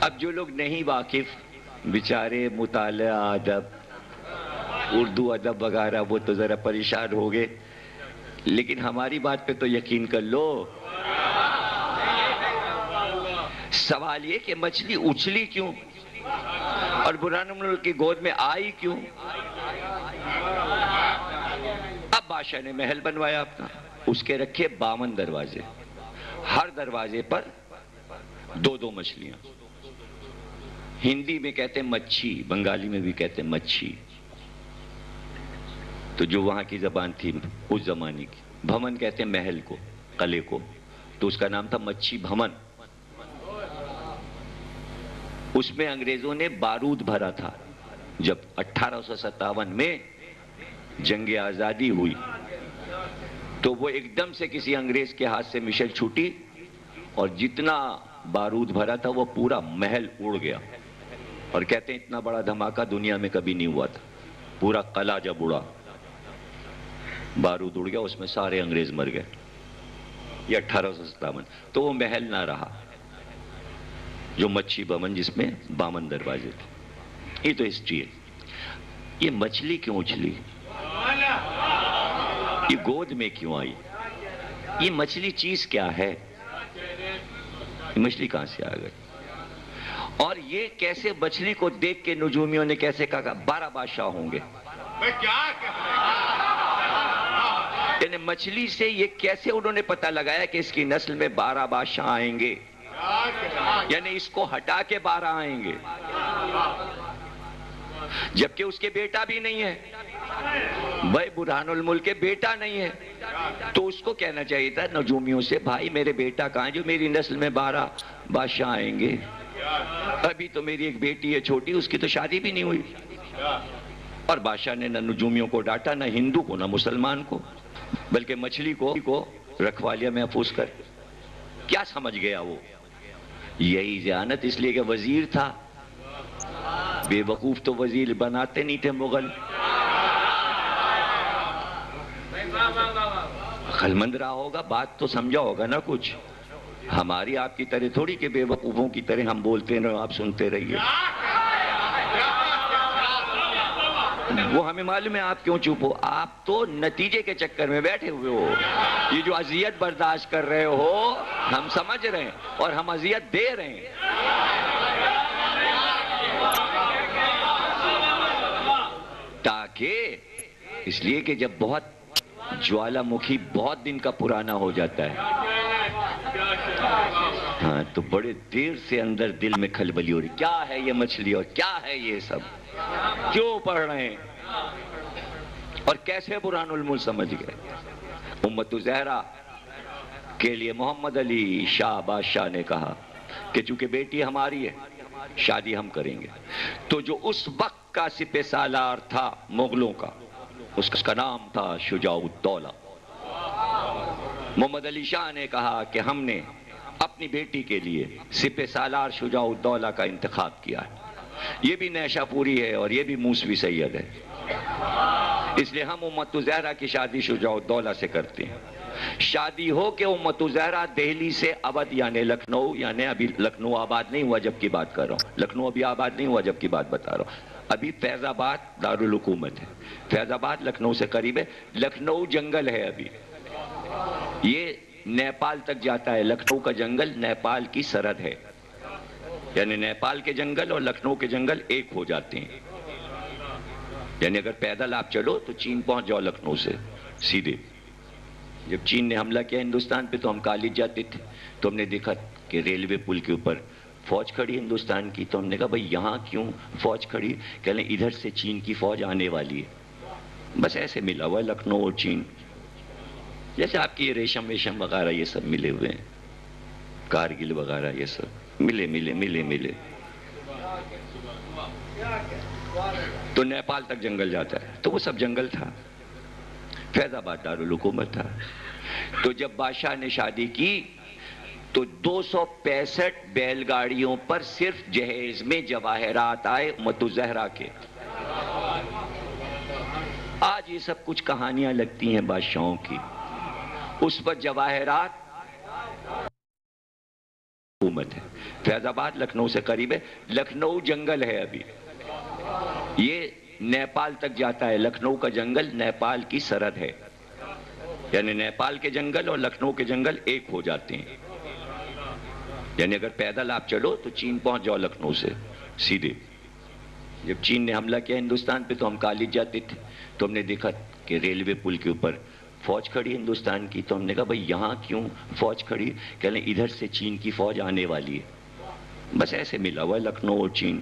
اب جو لوگ نہیں واقف، بیچارے مطالعہ ادب، اردو ادب وغیرہ، وہ تو ذرا پریشان ہو گئے. لیکن ہماری بات پہ تو یقین کر لو. سوال یہ کہ مچھلی اچھلی کیوں اور برہان الملک کی گود میں آئی کیوں؟ اب بادشاہ نے محل بنوایا اپنا، اس کے رکھے 52 دروازے، ہر دروازے پر 2 مچھلیاں. ہندی میں کہتے ہیں مچھی، بنگالی میں بھی کہتے ہیں مچھی. تو جو وہاں کی زبان تھی اس زمانے کی، بھمن کہتے ہیں محل کو، قلعے کو، تو اس کا نام تھا مچھی بھمن. اس میں انگریزوں نے بارود بھرا تھا. جب 1857 میں جنگ آزادی ہوئی تو وہ ایک دم سے کسی انگریز کے ہاتھ سے مشل چھوٹی اور جتنا بارود بھرا تھا وہ پورا محل اڑ گیا. اور کہتے ہیں اتنا بڑا دھماکہ دنیا میں کبھی نہیں ہوا تھا. پورا قلعہ جب اڑا، بارود اڑ گیا، اس میں سارے انگریز مر گئے. یہ 1857. تو وہ محل نہ رہا جو مچھی بھمن، جس میں 52 دروازے تھے. یہ تو ہسٹری ہے. یہ مچھلی کیوں اچھلی؟ یہ گود میں کیوں آئی؟ یہ مچھلی چیز کیا ہے؟ یہ مچھلی کہاں سے آ گئی؟ اور یہ کیسے مچھلی کو دیکھ کے نجومیوں نے کیسے کہا 12 بادشاہ ہوں گے؟ یعنی مچھلی سے یہ کیسے انہوں نے پتہ لگایا کہ اس کی نسل میں 12 بادشاہ آئیں گے، یعنی اس کو ہٹا کے 12 آئیں گے، جبکہ اس کے بیٹا بھی نہیں ہے. بھائی برہان الملک کے بیٹا نہیں ہے تو اس کو کہنا چاہیے تھا نجومیوں سے، بھائی میرے بیٹا کہاں جو میری نسل میں 12 بادشاہ آئیں گے؟ ابھی تو میری ایک بیٹی ہے چھوٹی، اس کی تو شادی بھی نہیں ہوئی. اور بادشاہ نے نہ نجومیوں کو ڈانٹا، نہ ہندو کو، نہ مسلمان کو، بلکہ مچھلی کو رکھوا لیا محفوظ کر. کیا سمجھ گیا وہ؟ یہی ذہانت، اس لیے کہ وزیر تھا. بے وقوف تو وزیر بناتے نہیں تھے مغل. عقلمند رہا ہوگا، بات تو سمجھا ہوگا نا کچھ. ہماری آپ کی طرح تھوڑی کہ بے وقوفوں کی طرح ہم بولتے رہے آپ سنتے رہیے. وہ ہمیں معلوم ہے آپ کیوں چپ ہو. آپ تو نتیجے کے چکر میں بیٹھے ہوئے ہو. یہ جو اذیت برداشت کر رہے ہو ہم سمجھ رہے ہیں اور ہم اذیت دے رہے ہیں. تاکہ اس لیے کہ جب بہت جوالا مکھی بہت دن کا پرانا ہو جاتا ہے ہاں تو بڑے دیر سے اندر دل میں کھلبلی ہو رہی، کیا ہے یہ مچھلی اور کیا ہے یہ سب، کیوں پڑھ رہے ہیں اور کیسے برہان الملک سمجھ گئے. امت زہرا کے لیے محمد علی شاہ بادشاہ نے کہا کہ چونکہ بیٹی ہماری ہے شادی ہم کریں گے. تو جو اس وقت کا سپہ سالار تھا مغلوں کا، اس کا نام تھا شجاع الدولہ. محمد علی شاہ نے کہا کہ ہم نے اپنی بیٹی کے لیے سپہ سالار شجاع الدولہ کا انتخاب کیا ہے. یہ بھی نیشہ پوری ہے اور یہ بھی موسوی سید ہے، اس لیے ہم امت زہرا کی شادی شجاع الدولہ سے کرتے ہیں. شادی ہو کہ امت زہرا دہلی سے اودھ یعنی لکھنؤ، یعنی ابھی لکھنؤ آباد نہیں ہوا جب کی بات کر رہا ہوں، لکھنؤ ابھی آباد نہیں ہوا جب کی بات بتا رہا ہوں. ابھی فیض آباد دارالحکومت ہے. فیض آباد لکھنؤ سے قریب ہے، لکھنؤ جنگل ہے ابھی. یہ نیپال تک جاتا ہے. لکھنؤ کا جنگل نیپال کی سرحد ہے. یعنی نیپال کے جنگل اور لکھنؤ کے جنگل ایک ہو جاتے ہیں. یعنی اگر پیدل آپ چلو تو چین پہنچ جاؤ لکھنؤ سے سیدھے. جب چین نے حملہ کیا ہندوستان پہ تو ہم کالج جاتے تھے تو ہم نے دیکھا کہ ریلوے پل کے اوپر فوج کھڑی ہندوستان کی. تو ہم نے کہا بھائی یہاں کیوں فوج کھڑی؟ کہہ لیں ادھر سے چین کی فوج آنے والی ہے. بس ایسے ملا ہوا ہے لکھنؤ اور چین. جیسے آپ کی یہ ریشم ویشم وغیرہ یہ سب ملے ہوئے ہیں, کارگل وغیرہ یہ سب ملے ملے ملے ملے. تو نیپال تک جنگل جاتا ہے. تو وہ سب جنگل تھا. فیض آباد دارالحکومت تھا. تو جب بادشاہ نے شادی کی تو 265 بیل گاڑیوں پر صرف جہیز میں جواہرات آئے امت الزہرا کے. آج یہ سب کچھ کہانیاں لگتی ہیں بادشاہوں کی. اس پر جواہرات حکومت ہے. فیض آباد لکھنؤ سے قریب ہے. لکھنؤ جنگل ہے ابھی. یہ نیپال تک جاتا ہے. لکھنؤ کا جنگل نیپال کی سرحد ہے. یعنی نیپال کے جنگل اور لکھنؤ کے جنگل ایک ہو جاتے ہیں. یعنی اگر پیدل آپ چلو تو چین پہنچ جاؤ لکھنؤ سے سیدھے. جب چین نے حملہ کیا ہندوستان پہ تو ہم کالج جاتے تھے تو ہم نے دیکھا کہ ریلوے پل کے اوپر فوج کھڑی ہندوستان کی. تو ہم نے کہا بھائی یہاں کیوں فوج کھڑی؟ کہہ لیں ادھر سے چین کی فوج آنے والی ہے. بس ایسے ملا ہوا ہے لکھنؤ اور چین.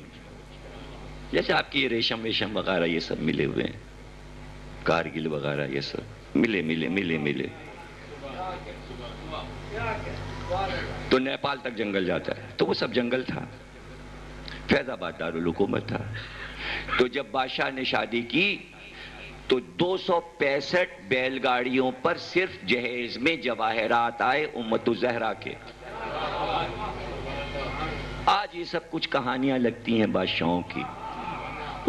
جیسے آپ کی یہ ریشم ویشم وغیرہ یہ سب ملے ہوئے ہیں, کارگل وغیرہ یہ سب ملے ملے ملے ملے. تو نیپال تک جنگل جاتا ہے. تو وہ سب جنگل تھا. فیض آباد دارالحکومت تھا. تو جب بادشاہ نے شادی کی تو 265 بیل گاڑیوں پر صرف جہیز میں جواہرات آئے امت الزہرا کے. آج یہ سب کچھ کہانیاں لگتی ہیں بادشاہوں کی.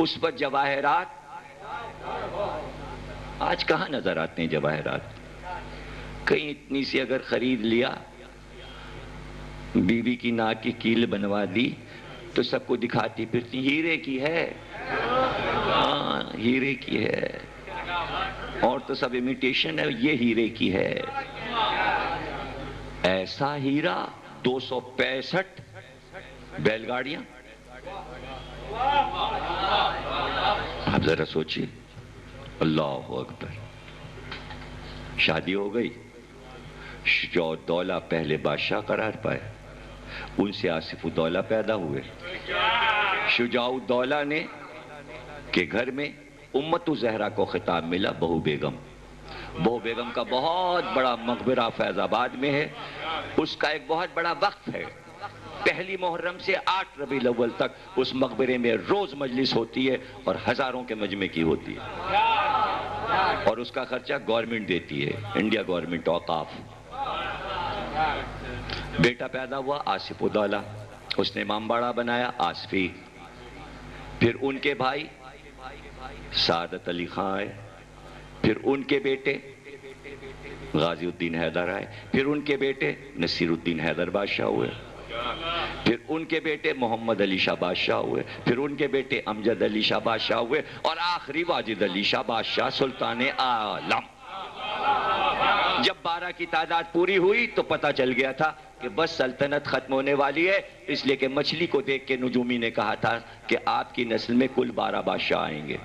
اس پر جواہرات آج کہاں نظر آتے ہیں جواہرات؟ کہیں اتنی سی اگر خرید لیا, بیوی کی ناک کی کیل بنوا دی تو سب کو دکھاتی پھرتی ہیرے کی ہے. ہاں ہیرے کی ہے. اور تو سب امیٹیشن ہے, یہ ہیرے کی ہے. ایسا ہیرا 265 بیل گاڑیاں. آپ ذرا سوچیے. اللہ اکبر. شادی ہو گئی. شجاع الدولہ پہلے بادشاہ قرار پائے. ان سے آصف الدولہ پیدا ہوئے. شجاع الدولہ نے کے گھر میں امت الزہرا کو خطاب ملا بہو بیگم. بہو بیگم کا بہت بڑا مقبرہ فیض آباد میں ہے. اس کا ایک بہت بڑا وقت ہے. پہلی محرم سے 8 ربیع الاول تک اس مقبرے میں روز مجلس ہوتی ہے اور ہزاروں کے مجمع کی ہوتی ہے. اور اس کا خرچہ گورنمنٹ دیتی ہے, انڈیا گورنمنٹ اوقاف. بیٹا پیدا ہوا آصف الدولہ. اس نے امام باڑہ بنایا آصفی. پھر ان کے بھائی سعادت علی خان آئے. پھر ان کے بیٹے غازی الدین حیدر آئے. پھر ان کے بیٹے نصیر الدین حیدر بادشاہ ہوئے. پھر ان کے بیٹے محمد علی شاہ بادشاہ ہوئے. پھر ان کے بیٹے امجد علی شاہ بادشاہ ہوئے. اور آخری واجد علی شاہ بادشاہ سلطان عالم. جب 12 کی تعداد پوری ہوئی تو پتہ چل گیا تھا کہ بس سلطنت ختم ہونے والی ہے. اس لیے کہ مچھلی کو دیکھ کے نجومی نے کہا تھا کہ آپ کی نسل میں کل 12 بادشاہ آئیں گے.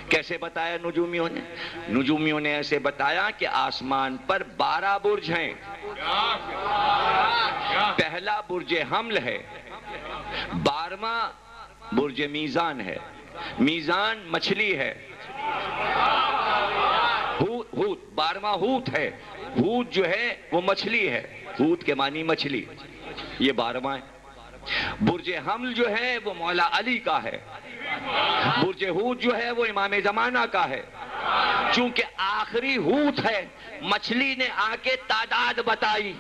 کیسے بتایا نجومیوں نے؟ نجومیوں نے ایسے بتایا کہ آسمان پر 12 برج ہیں. پہلا برج حمل ہے. 12واں برج میزان ہے. میزان مچھلی ہے. ہوت 12واں ہوت ہے. ہوت جو ہے وہ مچھلی ہے. ہوت کے معنی مچھلی. یہ 12واں ہے. برج حمل جو ہے وہ مولا علی کا ہے. برج ہوت جو ہے وہ امام زمانہ کا ہے. چونکہ آخری ہوت ہے مچھلی نے آ کے تعداد بتائی.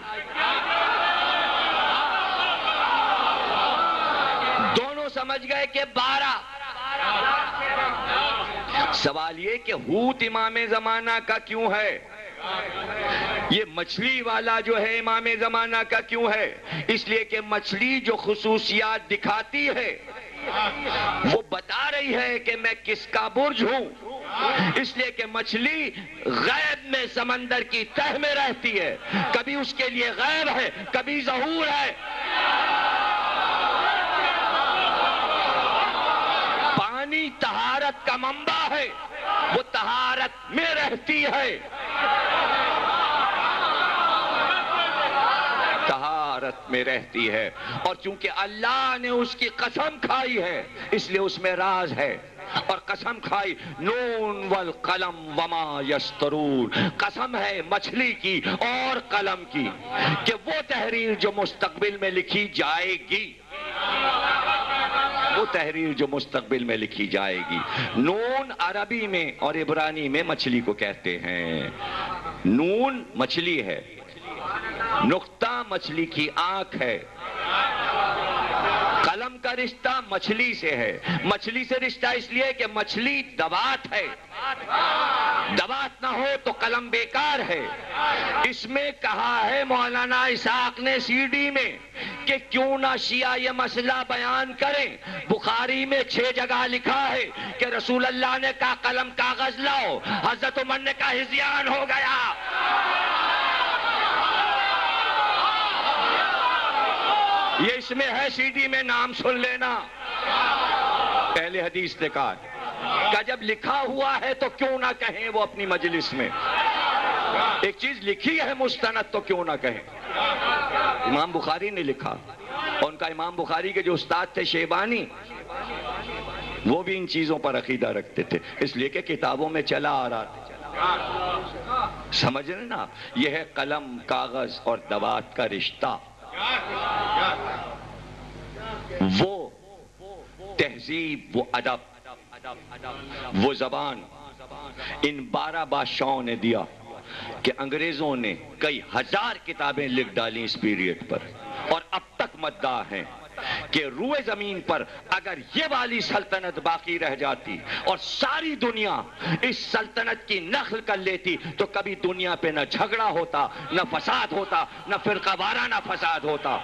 دونوں سمجھ گئے کہ 12. سوال یہ کہ ہوت امام زمانہ کا کیوں ہے؟ یہ مچھلی والا جو ہے امام زمانہ کا کیوں ہے؟ اس لیے کہ مچھلی جو خصوصیات دکھاتی ہے وہ بتا رہی ہے کہ میں کس کا برج ہوں. اس لیے کہ مچھلی غیب میں سمندر کی تہ میں رہتی ہے، کبھی اس کے لیے غیب ہے، کبھی ظہور ہے۔ پانی طہارت کا منبع ہے، وہ طہارت میں رہتی ہے، طہارت میں رہتی ہے، اور چونکہ اللہ نے اس کی قسم کھائی ہے اس لیے اس میں راز ہے۔ اور قسم کھائی نون والقلم وما یسطرون، قسم ہے مچھلی کی اور قلم کی کہ وہ تحریر جو مستقبل میں لکھی جائے گی، وہ تحریر جو مستقبل میں لکھی جائے گی۔ نون عربی میں اور عبرانی میں مچھلی کو کہتے ہیں۔ نون مچھلی ہے، نقطہ مچھلی کی آنکھ ہے، قلم کا رشتہ مچھلی سے ہے۔ مچھلی سے رشتہ اس لیے کہ مچھلی دوات ہے، دوات نہ ہو تو قلم بیکار ہے۔ اس میں کہا ہے مولانا اسحاق نے سی ڈی میں کہ کیوں نہ شیعہ یہ مسئلہ بیان کریں۔ بخاری میں 6 جگہ لکھا ہے کہ رسول اللہ نے کہا قلم کاغذ لاؤ، حضرت عمر نے کہا ہذیان ہو گیا۔ یہ اس میں ہے سی ڈی میں، نام سن لینا۔ پہلے حدیث نے کہا کہ جب لکھا ہوا ہے تو کیوں نہ کہیں وہ اپنی مجلس میں، ایک چیز لکھی ہے مستند تو کیوں نہ کہیں۔ امام بخاری نے لکھا، اور ان کا امام بخاری کے جو استاد تھے شیبانی، وہ بھی ان چیزوں پر عقیدہ رکھتے تھے، اس لیے کہ کتابوں میں چلا آ رہا تھا۔ سمجھ رہے نا؟ یہ ہے قلم کاغذ اور دوات کا رشتہ، وہ تہذیب، وہ ادب، وہ زبان ان 12 بادشاہوں نے دیا کہ انگریزوں نے کئی ہزار کتابیں لکھ ڈالی اس پیریڈ پر، اور اب تک مدعا ہیں کہ روئے زمین پر اگر یہ والی سلطنت باقی رہ جاتی اور ساری دنیا اس سلطنت کی نقل کر لیتی تو کبھی دنیا پہ نہ جھگڑا ہوتا، نہ فساد ہوتا، نہ فرقہ وارانہ فساد ہوتا۔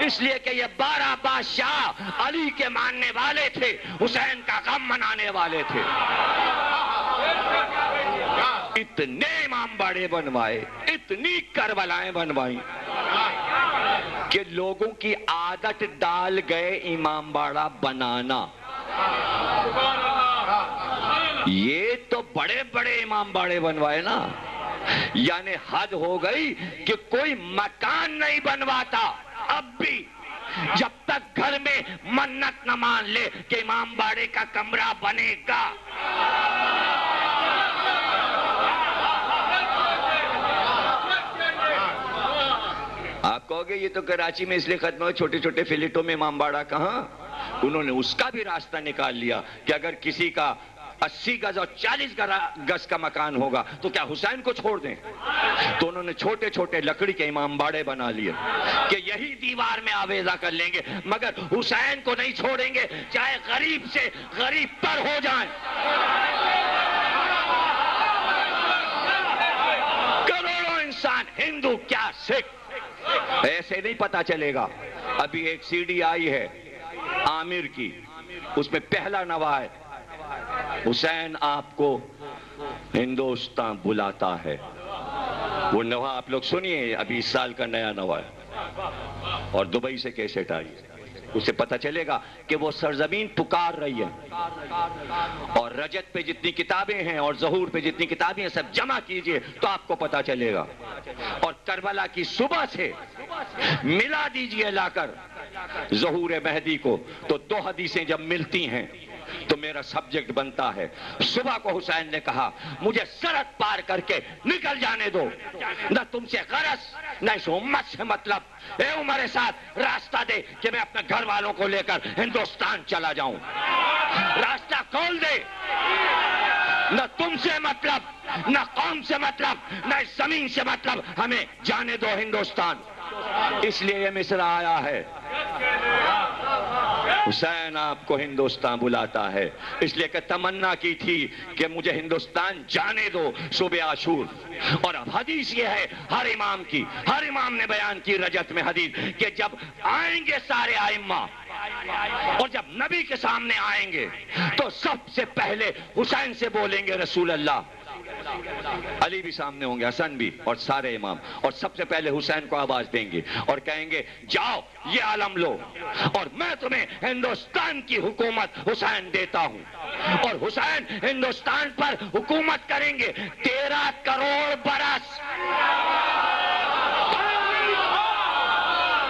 اس لیے کہ یہ 12 بادشاہ علی کے ماننے والے تھے، حسین کا غم منانے والے تھے۔ اتنے امام باڑے بنوائے، اتنی کربلائیں بنوائیں کہ لوگوں کی عادت ڈال گئے امام باڑہ بنانا۔ یہ تو بڑے بڑے امام باڑے بنوائے نا، یعنی حد ہو گئی کہ کوئی مکان نہیں بنواتا اب بھی جب تک گھر میں منت نہ مان لے کہ امام باڑے کا کمرہ بنے گا۔ آپ کہو گے یہ تو کراچی میں اس لیے ختم ہو، چھوٹے چھوٹے فلیٹوں میں امام باڑہ کہاں؟ انہوں نے اس کا بھی راستہ نکال لیا کہ اگر کسی کا 80 گز اور 40 گز کا مکان ہوگا تو کیا حسین کو چھوڑ دیں؟ تو انہوں نے چھوٹے چھوٹے لکڑی کے امام باڑے بنا لیے کہ یہی دیوار میں آویزہ کر لیں گے مگر حسین کو نہیں چھوڑیں گے، چاہے غریب سے غریب پر ہو جائیں۔ کروڑوں انسان، ہندو کیا سکھ، ایسے نہیں پتا چلے گا۔ ابھی ایک سی ڈی آئی ہے عامر کی، اس میں پہلا نوا ہے حسین آپ کو ہندوستان بلاتا ہے۔ وہ نوا آپ لوگ سنیے، ابھی اس سال کا نیا نوا ہے، اور دبئی سے کیسٹ آئی، اسے پتا چلے گا کہ وہ سرزمین پکار رہی ہے۔ اور رجت پہ جتنی کتابیں ہیں اور ظہور پہ جتنی کتابیں ہیں سب جمع کیجئے تو آپ کو پتا چلے گا۔ اور کربلا کی صبح سے ملا دیجئے لا کر ظہور مہدی کو، تو 2 حدیثیں جب ملتی ہیں تو میرا سبجیکٹ بنتا ہے۔ صبح کو حسین نے کہا مجھے سرحد پار کر کے نکل جانے دو، نہ تم سے غرض نہ اس امت سے مطلب، اے عمر ساتھ راستہ دے کہ میں اپنے گھر والوں کو لے کر ہندوستان چلا جاؤں، راستہ کھول دے، نہ تم سے مطلب، نہ قوم سے مطلب، نہ اس زمین سے مطلب، ہمیں جانے دو ہندوستان۔ اس لیے یہ مصرع آیا ہے حسین آپ کو ہندوستان بلاتا ہے، اس لیے کہ تمنا کی تھی کہ مجھے ہندوستان جانے دو صبح عاشور۔ اور اب حدیث یہ ہے ہر امام کی، ہر امام نے بیان کی رجت میں حدیث کہ جب آئیں گے سارے ائمہ اور جب نبی کے سامنے آئیں گے تو سب سے پہلے حسین سے بولیں گے رسول اللہ، علی بھی سامنے ہوں گے، حسن بھی، اور سارے امام، اور سب سے پہلے حسین کو آواز دیں گے اور کہیں گے جاؤ یہ علم لو اور میں تمہیں ہندوستان کی حکومت حسین دیتا ہوں۔ اور حسین ہندوستان پر حکومت کریں گے 13 کروڑ برس،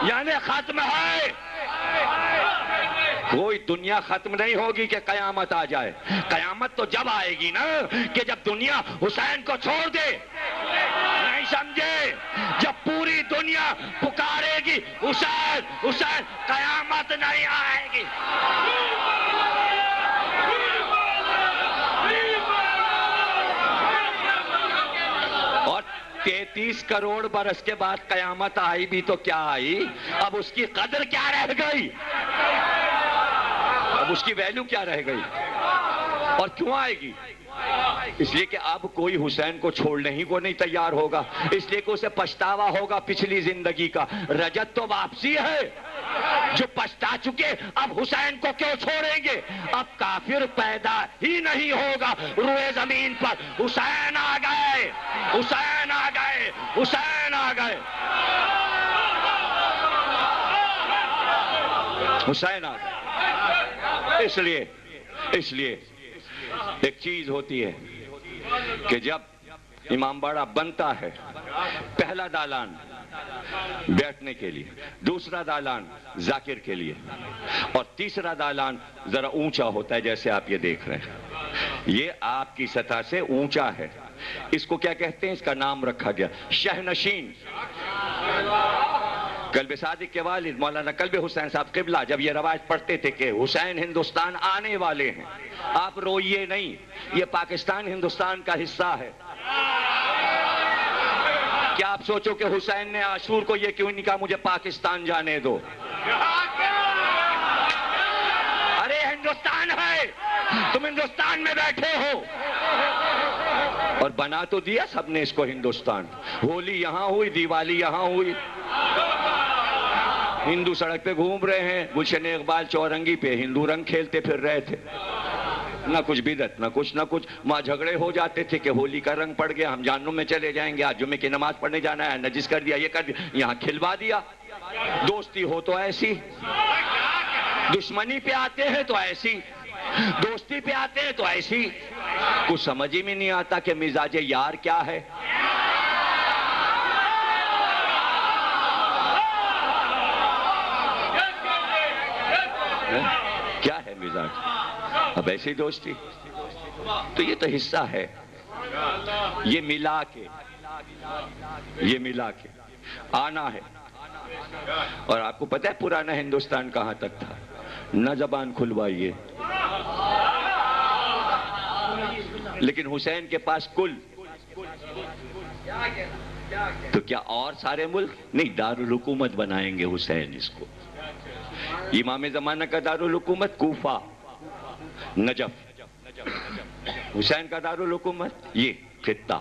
یعنی ختم ہے، کوئی دنیا ختم نہیں ہوگی کہ قیامت آ جائے۔ قیامت تو جب آئے گی نا کہ جب دنیا حسین کو چھوڑ دے، نہیں سمجھے؟ جب پوری دنیا پکارے گی حسین حسین، قیامت نہیں آئے گی۔ اور 33 کروڑ برس کے بعد قیامت آئی بھی تو کیا آئی، اب اس کی قدر کیا رہ گئی، اب اس کی ویلیو کیا رہ گئی، اور کیوں آئے گی؟ اس لیے کہ اب کوئی حسین کو چھوڑنے ہی کو نہیں تیار ہوگا، اس لیے کہ اسے پچھتاوا ہوگا پچھلی زندگی کا۔ رجت تو واپسی ہے، جو پچھتا چکے اب حسین کو کیوں چھوڑیں گے؟ اب کافر پیدا ہی نہیں ہوگا روئے زمین پر۔ حسین آ گئے، حسین آ گئے، حسین آ گئے، حسین آ گئے۔ اس لیے ایک چیز ہوتی ہے کہ جب امام باڑہ بنتا ہے، پہلا دالان بیٹھنے کے لیے، دوسرا دالان ذاکر کے لیے، اور تیسرا دالان ذرا اونچا ہوتا ہے جیسے آپ یہ دیکھ رہے ہیں، یہ آپ کی سطح سے اونچا ہے۔ اس کو کیا کہتے ہیں؟ اس کا نام رکھا گیا شہنشین۔ قلب صادق کے والد مولانا قلب حسین صاحب قبلہ جب یہ روایت پڑھتے تھے کہ حسین ہندوستان آنے والے ہیں، آپ روئیے نہیں، یہ پاکستان ہندوستان کا حصہ ہے۔ کیا آپ سوچو کہ حسین نے عاشور کو یہ کیوں نہیں کہا مجھے پاکستان جانے دو؟ ارے ہندوستان ہے، تم ہندوستان میں بیٹھے ہو، اور بنا تو دیا سب نے اس کو ہندوستان۔ ہولی یہاں ہوئی، دیوالی یہاں ہوئی، ہندو سڑک پہ گھوم رہے ہیں، گلشن اقبال چورنگی پہ ہندو رنگ کھیلتے پھر رہے تھے، نہ کچھ بدعت نہ کچھ ماں جھگڑے ہو جاتے تھے کہ ہولی کا رنگ پڑ گیا، ہم جہنم میں چلے جائیں گے، آج جمعے کی نماز پڑھنے جانا ہے، نجس کر دیا، یہ کر دیا، یہاں کھلوا دیا۔ دوستی ہو تو ایسی، دشمنی پہ آتے ہیں تو ایسی، دوستی پہ آتے ہیں تو ایسی، کچھ سمجھ ہی میں نہیں آتا کہ مزاج یار کیا ہے۔ کیا ہے مزاج؟ اب ایسی دوستی تو یہ تو حصہ ہے، یہ ملا کے آنا ہے۔ اور آپ کو پتہ ہے پرانا ہندوستان کہاں تک تھا؟ نہ زبان کھلوائیے، لیکن حسین کے پاس کل تو کیا اور سارے ملک نہیں، دارالحکومت بنائیں گے حسین اس کو۔ امام زمانہ کا دارالحکومت کوفہ، نجف، حسین کا دارالحکومت یہ خطہ۔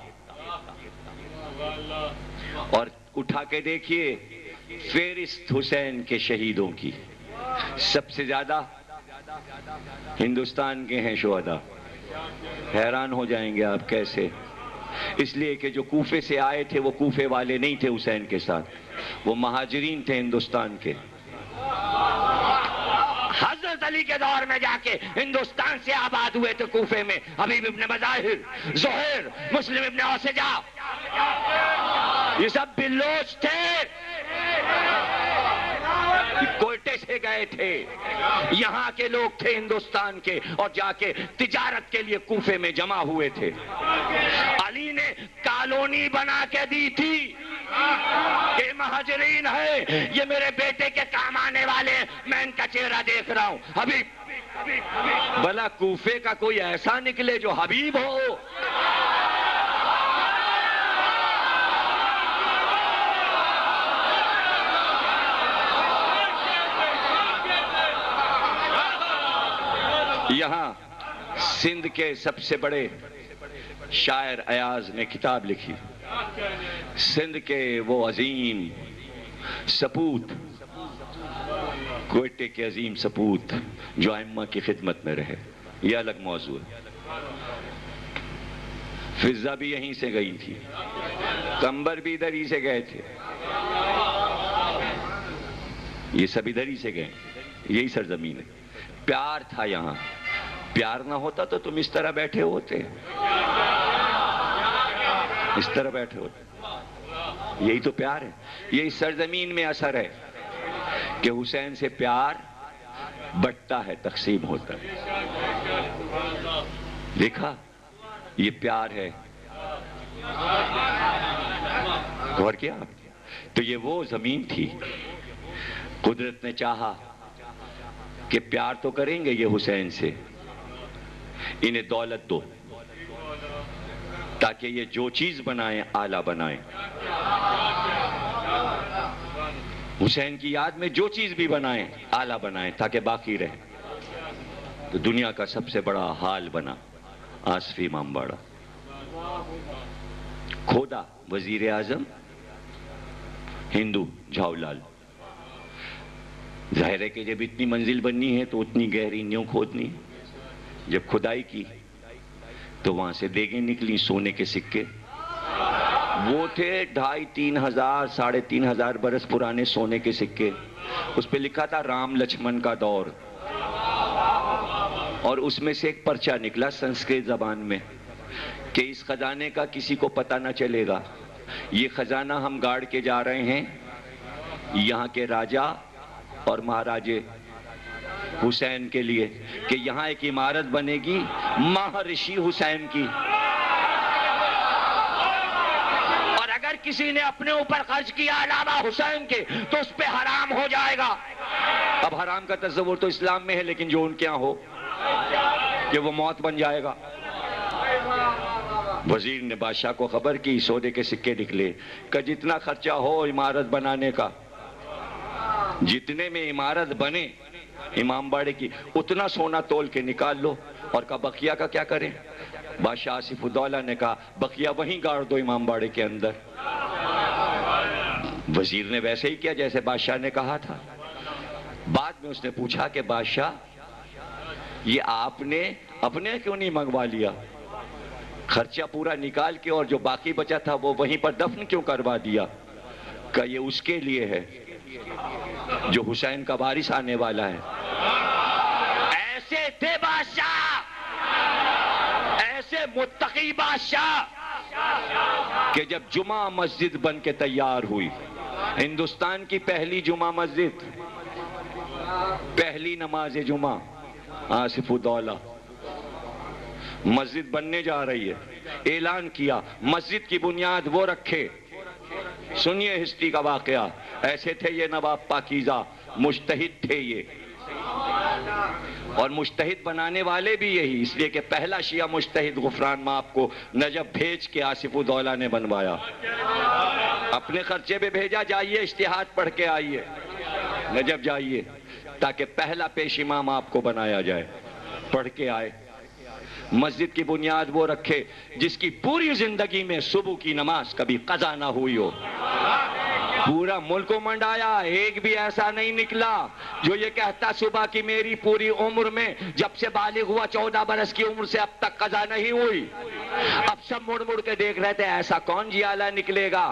اور اٹھا کے دیکھیے فہرست حسین کے شہیدوں کی، سب سے زیادہ ہندوستان کے ہیں شہداء۔ حیران ہو جائیں گے آپ کیسے؟ اس لیے کہ جو کوفے سے آئے تھے وہ کوفے والے نہیں تھے حسین کے ساتھ، وہ مہاجرین تھے ہندوستان کے۔ حضرت علی کے دور میں جا کے ہندوستان سے آباد ہوئے تھے کوفے میں، حبیب ابن مظاہر، زہیر، مسلم ابن اوسجا، یہ سب بلوچ تھے، کوئٹے سے گئے تھے، یہاں کے لوگ تھے ہندوستان کے، اور جا کے تجارت کے لیے کوفے میں جمع ہوئے تھے۔ علی نے کالونی بنا کے دی تھی، یہ مہاجرین ہے، یہ میرے بیٹے کے کام آنے والے ہیں، میں ان کا چہرہ دیکھ رہا ہوں۔ حبیب، بھلا کوفے کا کوئی ایسا نکلے جو حبیب ہو؟ یہاں سندھ کے سب سے بڑے شاعر ایاز نے کتاب لکھی، سندھ کے وہ عظیم سپوت، کوئٹے کے عظیم سپوت جو ائمہ کی خدمت میں رہے، یہ الگ موضوع ہے۔ فضہ بھی یہیں سے گئی تھی، قمبر بھی ادھر ہی سے گئے تھے، یہ سب ادھر ہی سے گئے، یہی سرزمین ہے۔ پیار تھا یہاں، پیار نہ ہوتا تو تم اس طرح بیٹھے ہوتے، اس طرح بیٹھے ہوتے۔ یہی تو پیار ہے، یہی سرزمین میں اثر ہے کہ حسین سے پیار بٹتا ہے، تقسیم ہوتا ہے۔ دیکھا، یہ پیار ہے، غور کیا؟ تو یہ وہ زمین تھی، قدرت نے چاہا کہ پیار تو کریں گے یہ حسین سے، انہیں دولت دو تاکہ یہ جو چیز بنائیں اعلیٰ بنائیں، حسین کی یاد میں جو چیز بھی بنائیں اعلیٰ بنائیں تاکہ باقی رہے۔ تو دنیا کا سب سے بڑا حال بنا آصفی امام باڑہ، کھودا وزیر اعظم ہندو جھاؤ لال۔ ظاہر ہے کہ جب اتنی منزل بننی ہے تو اتنی گہری نیو کھودنی ہے۔ جب کھدائی کی تو وہاں سے دیگیں نکلی، سونے کے سکے، وہ تھے 2500-3000 3500 برس پرانے سونے کے سکے، اس پہ لکھا تھا رام لچھمن کا دور، اور اس میں سے ایک پرچہ نکلا سنسکرت زبان میں کہ اس خزانے کا کسی کو پتہ نہ چلے گا، یہ خزانہ ہم گاڑ کے جا رہے ہیں یہاں کے راجہ اور مہاراجے حسین کے لیے، کہ یہاں ایک عمارت بنے گی مہارشی حسین کی، اور اگر کسی نے اپنے اوپر خرچ کیا علاوہ حسین کے تو اس پہ حرام ہو جائے گا۔ اب حرام کا تصور تو اسلام میں ہے، لیکن جو ان کے یہاں ہو کہ وہ موت بن جائے گا۔ وزیر نے بادشاہ کو خبر کی، سونے کے سکے نکلے، کہ جتنا خرچہ ہو عمارت بنانے کا، جتنے میں عمارت بنے امام باڑے کی اتنا سونا تول کے نکال لو، اور کہا بقیہ کا کیا کریں؟ بادشاہ آصف الدولہ نے کہا بقیہ وہیں گاڑ دو امام باڑے کے اندر۔ وزیر نے ویسے ہی کیا جیسے بادشاہ نے کہا تھا۔ بعد میں اس نے پوچھا کہ بادشاہ یہ آپ نے اپنے کیوں نہیں منگوا لیا؟ خرچہ پورا نکال کے اور جو باقی بچا تھا وہ وہیں پر دفن کیوں کروا دیا؟ کہ یہ اس کے لیے ہے جو حسین کا وارث آنے والا ہے۔ ایسے تھے بادشاہ، ایسے متقی بادشاہ کہ جب جمعہ مسجد بن کے تیار ہوئی، ہندوستان کی پہلی جمعہ مسجد، پہلی نماز جمعہ، آصف الدولہ مسجد بننے جا رہی ہے، اعلان کیا مسجد کی بنیاد وہ رکھے۔ سنیے ہسٹری کا واقعہ، ایسے تھے یہ نواب پاکیزہ، مجتہد تھے یہ، اور مجتہد بنانے والے بھی یہی، اس لیے کہ پہلا شیعہ مجتہد غفران مآب کو نجف بھیج کے آصف الدولہ نے بنوایا، اپنے خرچے پہ بھیجا، جائیے اجتہاد پڑھ کے آئیے نجف جائیے، تاکہ پہلا پیش امام آپ کو بنایا جائے۔ پڑھ کے آئے، مسجد کی بنیاد وہ رکھے جس کی پوری زندگی میں صبح کی نماز کبھی قضا نہ ہوئی ہو۔ پورا ملک کو منڈایا، ایک بھی ایسا نہیں نکلا جو یہ کہتا صبح کی میری پوری عمر میں جب سے بالغ ہوا 14 برس کی عمر سے اب تک قضا نہیں ہوئی۔ اب سب مڑ مڑ کے دیکھ رہے تھے ایسا کون جیالہ نکلے گا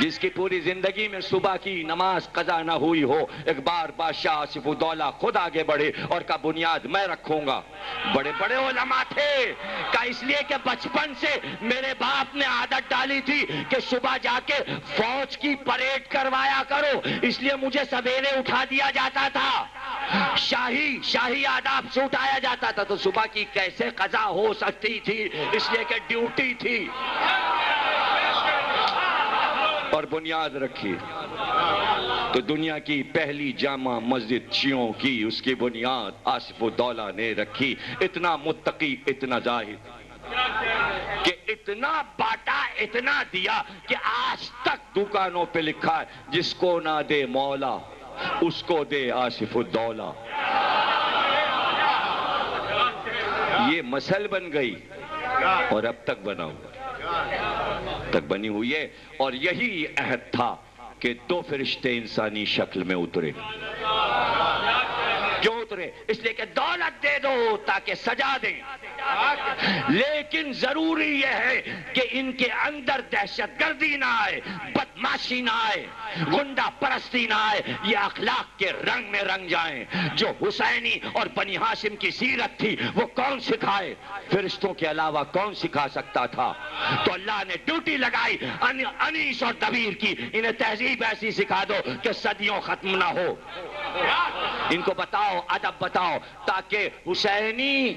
جس کی پوری زندگی میں صبح کی نماز قضا نہ ہوئی ہو۔ ایک بار بادشاہ آصف الدولہ خود آگے بڑھے اور کہا بنیاد میں رکھوں گا۔ بڑے بڑے علماء تھے، کہا اس لیے کہ بچپن سے میرے باپ نے عادت ڈالی تھی کہ صبح جا کے فوج کی پریڈ کروایا کرو، اس لیے مجھے سویرے اٹھا دیا جاتا تھا، شاہی آداب سے اٹھایا جاتا تھا، تو صبح کی کیسے قضا ہو سکتی تھی؟ اس لیے کہ ڈیوٹی تھی۔ اور بنیاد رکھی تو دنیا کی پہلی جامع مسجد شیعوں کی، اس کی بنیاد آصف الدولہ نے رکھی۔ اتنا متقی، اتنا زاہد کہ اتنا باٹا، اتنا دیا کہ آج تک دکانوں پہ لکھا ہے جس کو نہ دے مولا اس کو دے آصف الدولہ۔ مسل بن گئی اور اب تک بنی ہوئی ہے. اور یہی عہد تھا کہ 2 فرشتے انسانی شکل میں اترے. کیوں اترے؟ اس لیے کہ دولت دے دو تاکہ سجا دیں، لیکن ضروری یہ ہے کہ ان کے اندر دہشت گردی نہ آئے، بدماشی نہ آئے، گنڈا پرستی نہ آئے، یہ اخلاق کے رنگ میں رنگ جائیں. جو حسینی اور بنی ہاشم کی سیرت تھی وہ کون سکھائے؟ فرشتوں کے علاوہ کون سکھا سکتا تھا؟ تو اللہ نے ڈیوٹی لگائی انیس اور دبیر کی، انہیں تہذیب ایسی سکھا دو کہ صدیوں ختم نہ ہو. ان کو بتاؤ، ادب بتاؤ، تاکہ حسینی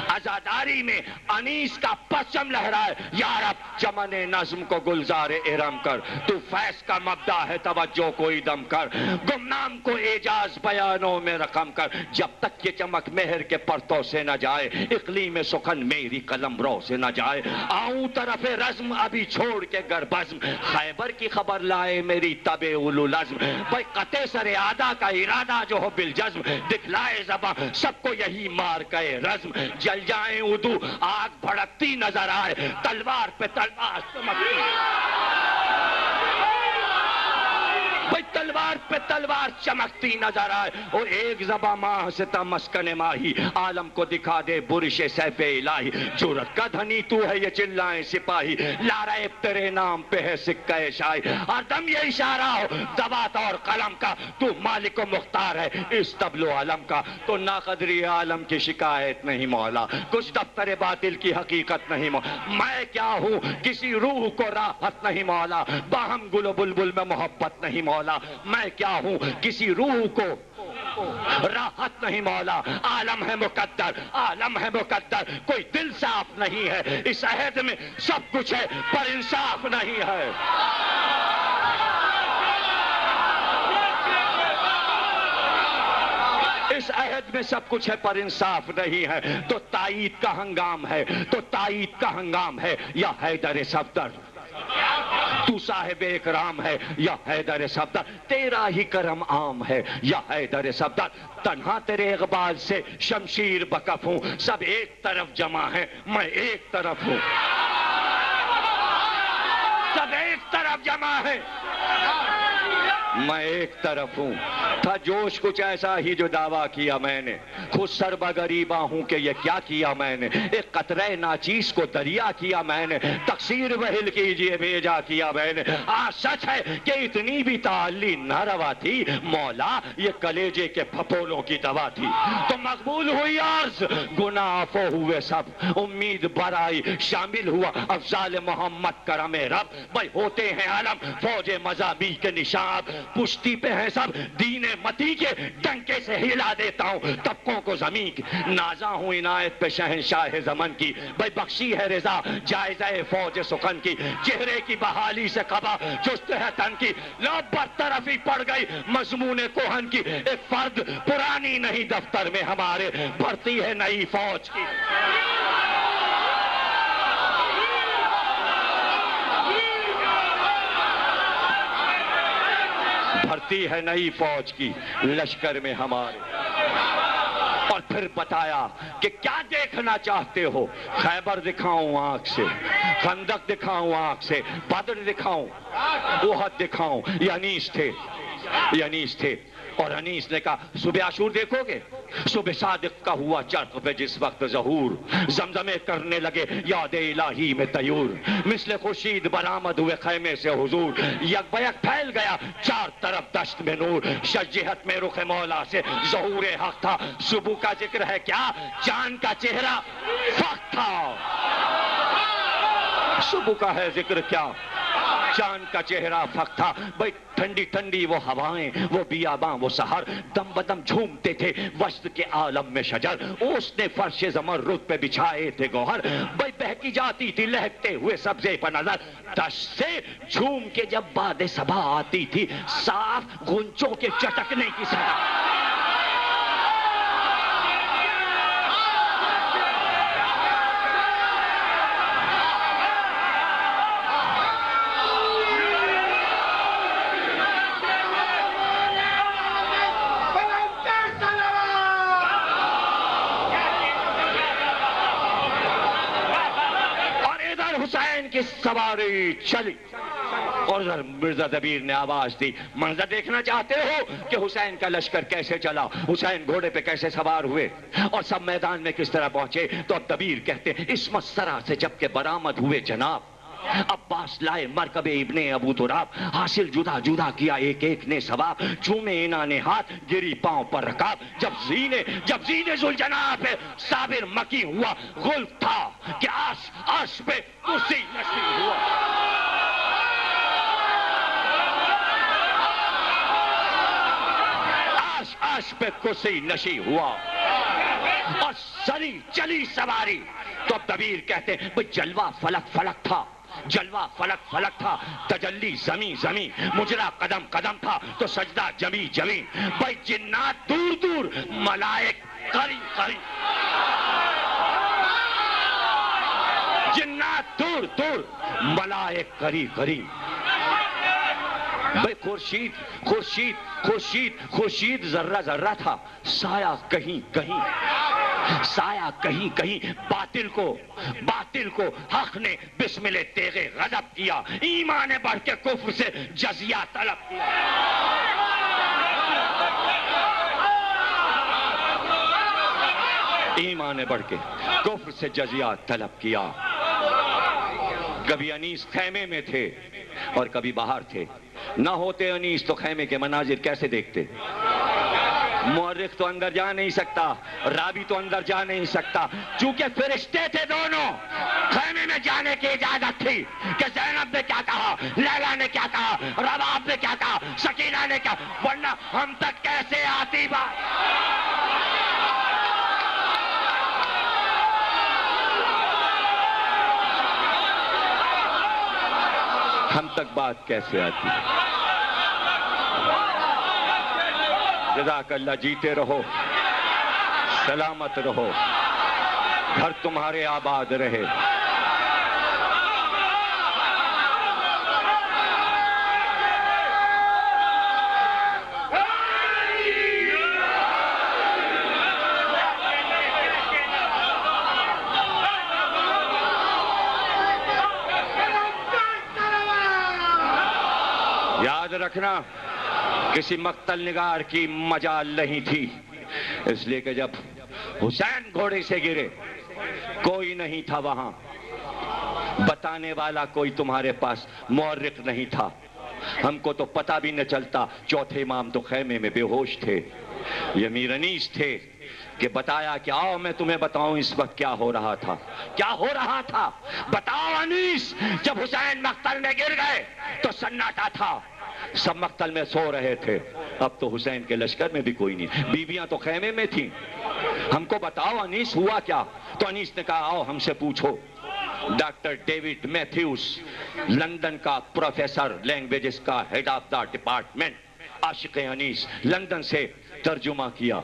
عزاداری میں انیس کا پرچم لہرائے. یا رب چمن نظم کو گلزار ارم کر، تو فیض کا مبدا ہے توجہ کو دم کر، گمنام کو اعجاز بیانوں میں رقم کر. جب تک یہ چمک مہر کے پرتوں سے نہ جائے، اقلیم سخن میری قلم رو سے نہ جائے. آؤں طرف رزم ابھی چھوڑ کے گر بزم، خیبر کی خبر لائے میری تب اولو لزم. بھائی قطع سر آدھا کا ارادہ جو ہو بالجزم، دکھلائے زباں سب کو یہی مار کے رزم. جل جائیں ادو آگ بھڑکتی نظر آئے، تلوار پہ تلوار چمکتی، بھائی تلوار پہ تلوار چمکتی نظر آئے. اور ایک زباں ماہ سے تا مسکن ماہی، عالم کو دکھا دے برش سیف الہی. جرأت کا دھنی تو ہے یہ چلائیں سپاہی، لارب تیرے نام پہ ہے سکہ شاہی. ہر دم یہ اشارہ ہو دوات اور قلم کا، تو مالک و مختار ہے اس طبل و علم کا. تو ناقدری عالم کی شکایت نہیں مولا، کچھ دفتر باطل کی حقیقت نہیں مولا. میں کیا ہوں کسی روح کو راحت نہیں مولا، باہم گل و بلبل میں محبت نہیں مولا. میں کیا ہوں کسی روح کو راحت نہیں مولا. عالم ہے مقدر، عالم ہے مقدر، کوئی دل صاف نہیں ہے. اس عہد میں سب کچھ ہے پر انصاف نہیں ہے. اس عہد میں سب کچھ ہے پر انصاف نہیں ہے. تو تائید کا ہنگام ہے، تو تائید کا ہنگام ہے. یا حیدر صفدر تو صاحب اکرام ہے، یا حیدر صفدر تیرا ہی کرم عام ہے. یا حیدر صفدر تنہا تیرے اقبال سے شمشیر بکف ہوں، سب ایک طرف جمع ہے میں ایک طرف ہوں. سب ایک طرف جمع ہے میں ایک طرف ہوں. تھا جوش کچھ ایسا ہی جو دعویٰ کیا میں نے، خود سر بغریبہ ہوں کہ یہ کیا کیا میں نے. ایک قطرہ ناچیز کو دریا کیا میں نے، تقصیر وحل کیجئے بھیجا کیا میں نے. سچ ہے کہ اتنی بھی تعلی نہ روا تھی مولا، یہ کلیجے کے پھپولوں کی دوا تھی. تو مقبول ہوئی عرض، گناہ عفو ہوئے سب، امید برائی شامل ہوا افضال محمد کرم رب. بھائی ہوتے ہیں علم فوج مذہبی کے نشان، پشتی پہ ہیں سب دین متی کے، ڈنکے سے ہلا دیتا ہوں طبقوں کو زمین کی. نازا ہوں عنایت پہ شہنشاہ زمن کی، بھائی بخشی ہے رضا جائزہ فوج سخن کی. چہرے کی بحالی سے قبا چست ہے تن کی، لو برطرفی پڑ گئی مضمون کوہن کی. ایک فرد پرانی نہیں دفتر میں ہمارے، بھرتی ہے نئی فوج کی. بھرتی ہے نئی فوج کی لشکر میں ہمارے. اور پھر بتایا کہ کیا دیکھنا چاہتے ہو؟ خیبر دکھاؤں آنکھ سے، خندق دکھاؤں آنکھ سے، بدر دکھاؤں، احد دکھاؤں. یہ انیس تھے، یہ انیس تھے. اور انیس نے کہا صبح عاشور دیکھو گے؟ صبح صادق کا ہوا چرخ پہ جس وقت ظہور، زمزمے کرنے لگے یاد الہی میں طیور. مثل خورشید برآمد ہوئے خیمے سے حضور، یک بیک پھیل گیا چار طرف دشت میں نور. شجہت میں رخ مولا سے ظہور حق تھا. صبح کا ذکر ہے کیا؟ چاند کا چہرہ فخ تھا. صبح کا ہے ذکر کیا؟ چاند کا چہرہ فخ تھا. بھائی ٹھنڈی ٹھنڈی وہ ہوائیں، وہ بیاباں، وہ سحر، دم بدم جھومتے تھے وسط کے عالم میں شجر. اس نے فرش زمرد پہ بچھائے تھے گوہر. بھائی بہکی جاتی تھی لہکتے ہوئے سبزے پر نظر. دشت سے جھوم کے جب باد صبا آتی تھی صاف غنچوں کے چٹکنے کی صدا. کی سواری چلی اور مرزا دبیر نے آواز دی، منظر دیکھنا چاہتے ہو کہ حسین کا لشکر کیسے چلا، حسین گھوڑے پہ کیسے سوار ہوئے اور سب میدان میں کس طرح پہنچے؟ تو اب دبیر کہتے ہیں اس مسرہ سے جب کہ برآمد ہوئے جناب، عباس لائے مرکب ابن ابو تراب، حاصل جدا جدا کیا ایک ایک نے ثواب، چومے انہاں نے ہاتھ گری پاؤں پر رکاب، جب زینے ذوالجناح پہ صابر مکی ہوا، غل تھا کہ آس پہ کرسی نشین ہوا۔ آس پہ کرسی نشین ہوا اور سری چلی سواری۔ تو اب دبیر کہتے ہیں بھئی جلوہ فلک فلک تھا، جلوہ فلک فلک تھا، تجلی زمین زمین، مجرا قدم قدم تھا تو سجدہ جمی جمی، بھئی جنات دور دور، ملائک قریب قریب، جنات دور دور، ملائک قریب قریب۔ بھئی خورشید ذرہ ذرہ تھا، سایہ کہیں کہیں، سایہ کہیں کہیں، باطل کو حق نے بسمل تیغ غضب کیا، ایمان بڑھ کے کفر سے جزیہ طلب کیا۔ ایمان بڑھ کے کفر سے جزیہ طلب کیا۔ کبھی انیس خیمے میں تھے اور کبھی باہر تھے، نہ ہوتے انیس تو خیمے کے مناظر کیسے دیکھتے؟ مورخ تو اندر جا نہیں سکتا، راوی تو اندر جا نہیں سکتا، چونکہ فرشتے تھے دونوں، خیمے میں جانے کی اجازت تھی کہ زینب نے کیا کہا، لیلا نے کیا کہا، رباب نے کیا کہا، سکینہ نے کیا، ورنہ ہم تک کیسے آتی بات؟ ہم تک بات کیسے آتی؟ جزاک اللہ، جیتے رہو، سلامت رہو، گھر تمہارے آباد رہے۔ یاد رکھنا کسی مقتل نگار کی مجال نہیں تھی، اس لیے کہ جب حسین گھوڑے سے گرے کوئی نہیں تھا وہاں، بتانے والا کوئی تمہارے پاس مورخ نہیں تھا، ہم کو تو پتہ بھی نہ چلتا، چوتھے امام تو خیمے میں بے ہوش تھے، یہ میر انیس تھے کہ بتایا کہ آؤ میں تمہیں بتاؤں اس وقت کیا ہو رہا تھا، کیا ہو رہا تھا، بتاؤ انیس۔ جب حسین مقتل میں گر گئے تو سناٹا تھا، سب مقتل میں سو رہے تھے، اب تو حسین کے لشکر میں بھی کوئی نہیں، بیویاں تو خیمے میں تھیں، ہم کو بتاؤ انیس ہوا کیا؟ تو انیس نے کہا آؤ ہم سے پوچھو۔ ڈاکٹر ڈیوڈ میتھیوز، لندن کا پروفیسر لینگویجز کا ہیڈ آف دا ڈپارٹمنٹ، عاشق انیس، لندن سے ترجمہ کیا،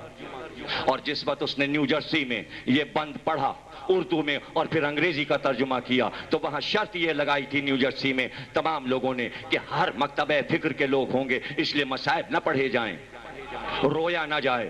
اور جس وقت اس نے نیو جرسی میں یہ بند پڑھا اردو میں اور پھر انگریزی کا ترجمہ کیا تو وہاں شرط یہ لگائی تھی نیو جرسی میں تمام لوگوں نے کہ ہر مکتبہ فکر کے لوگ ہوں گے، اس لیے مصائب نہ پڑھے جائیں، رویا نہ جائے۔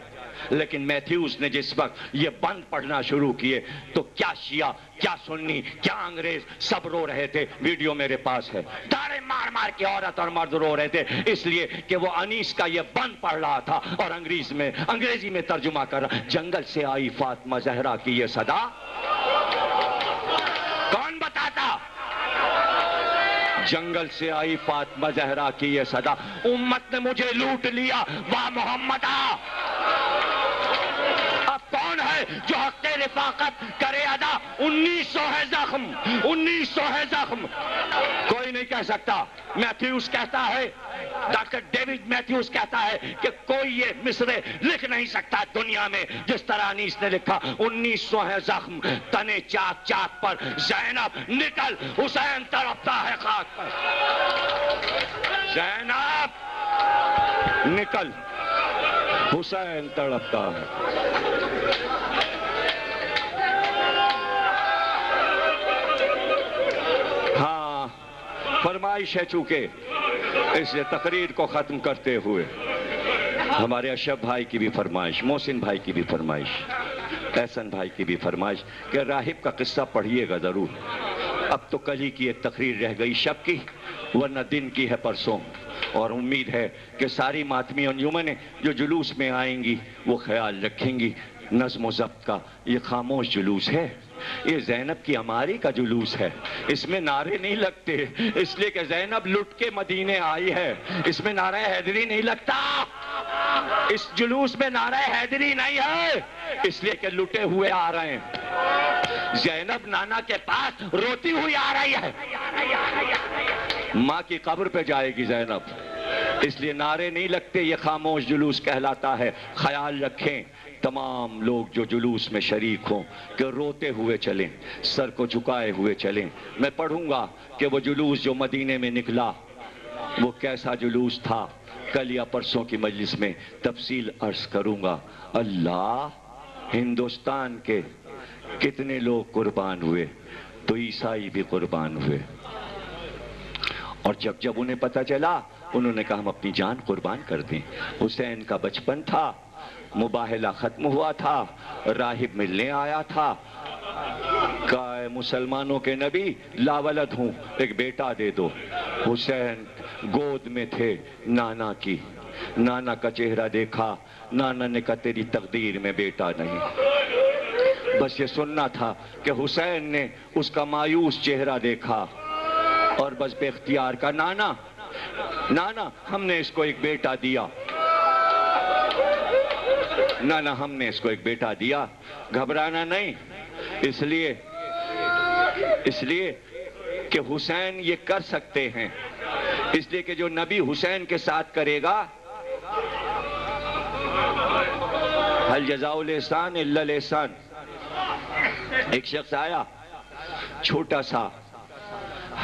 لیکن میتھیوز نے جس وقت یہ بند پڑھنا شروع کیے تو کیا شیعہ، کیا سنی، کیا انگریز، سب رو رہے تھے، ویڈیو میرے پاس ہے، دارے مار مار کے عورت اور مرد رو رہے تھے، اس لیے کہ وہ انیس کا یہ بند پڑھ رہا تھا اور انگریزی میں ترجمہ کر رہا۔ جنگل سے آئی فاطمہ زہرا کی یہ صدا کون بتاتا؟ جنگل سے آئی فاطمہ زہرا کی یہ صدا، امت نے مجھے لوٹ لیا، واہ محمد آ۔ اب کون ہے جو حق رفاقت کرے ادا؟ 1900 ہے زخم، 1900 ہے زخم، کوئی نہیں کہہ سکتا۔ میتھیوز کہتا ہے، ڈاکٹر ڈیوڈ میتھیوز کہتا ہے کہ کوئی یہ مصرے لکھ نہیں سکتا دنیا میں جس طرح انیس نے لکھا۔ 1900 ہے زخم، تنے چاک چاک پر، زینب نکل، حسین تڑپتا ہے خاک پر، زینب نکل، حسین تڑپتا ہے۔ ہاں فرمائش ہے چونکہ اس تقریر کو ختم کرتے ہوئے ہمارے اشرف بھائی کی بھی فرمائش، محسن بھائی کی بھی فرمائش، احسن بھائی کی بھی فرمائش کہ راہب کا قصہ پڑھیے گا ضرور، اب تو کل ہی کی ایک تقریر رہ گئی شب کی، ورنہ دن کی ہے پرسوں، اور امید ہے کہ ساری ماتمی انجمنیں جو جلوس میں آئیں گی وہ خیال رکھیں گی نظم و ضبط کا۔ یہ خاموش جلوس ہے، یہ زینب کی عماری کا جلوس ہے، اس میں نعرے نہیں لگتے اس لیے کہ زینب لٹ کے مدینے آئی ہے، اس میں نعرہ حیدری نہیں لگتا، اس جلوس میں نعرہ حیدری نہیں ہے اس لیے کہ لٹے ہوئے آ رہے ہیں۔ زینب نانا کے پاس روتی ہوئی آ رہی ہے، ماں کی قبر پہ جائے گی زینب، اس لیے نعرے نہیں لگتے، یہ خاموش جلوس کہلاتا ہے۔ خیال رکھیں تمام لوگ جو جلوس میں شریک ہوں کہ روتے ہوئے چلیں، سر کو جھکائے ہوئے چلیں۔ میں پڑھوں گا کہ وہ جلوس جو مدینے میں نکلا وہ کیسا جلوس تھا، کل یا پرسوں کی مجلس میں تفصیل عرض کروں گا۔ اللہ، ہندوستان کے کتنے لوگ قربان ہوئے، تو عیسائی بھی قربان ہوئے، اور جب انہیں پتہ چلا انہوں نے کہا ہم اپنی جان قربان کر دیں۔ حسین کا بچپن تھا، مباہلہ ختم ہوا تھا، راہب ملنے آیا تھا، کہا اے مسلمانوں کے نبی لاولد ہوں، ایک بیٹا دے دو۔ حسین گود میں تھے نانا کی، نانا کا چہرہ دیکھا، نانا نے کہا تیری تقدیر میں بیٹا نہیں۔ بس یہ سننا تھا کہ حسین نے اس کا مایوس چہرہ دیکھا اور بس بے اختیار کا نانا ہم نے اس کو ایک بیٹا دیا، نانا ہم نے اس کو ایک بیٹا دیا، گھبرانا نہیں، اس لیے کہ حسین یہ کر سکتے ہیں، اس لیے کہ جو نبی حسین کے ساتھ کرے گا، ہل جزاء الاحسان الا الاحسان۔ ایک شخص آیا چھوٹا سا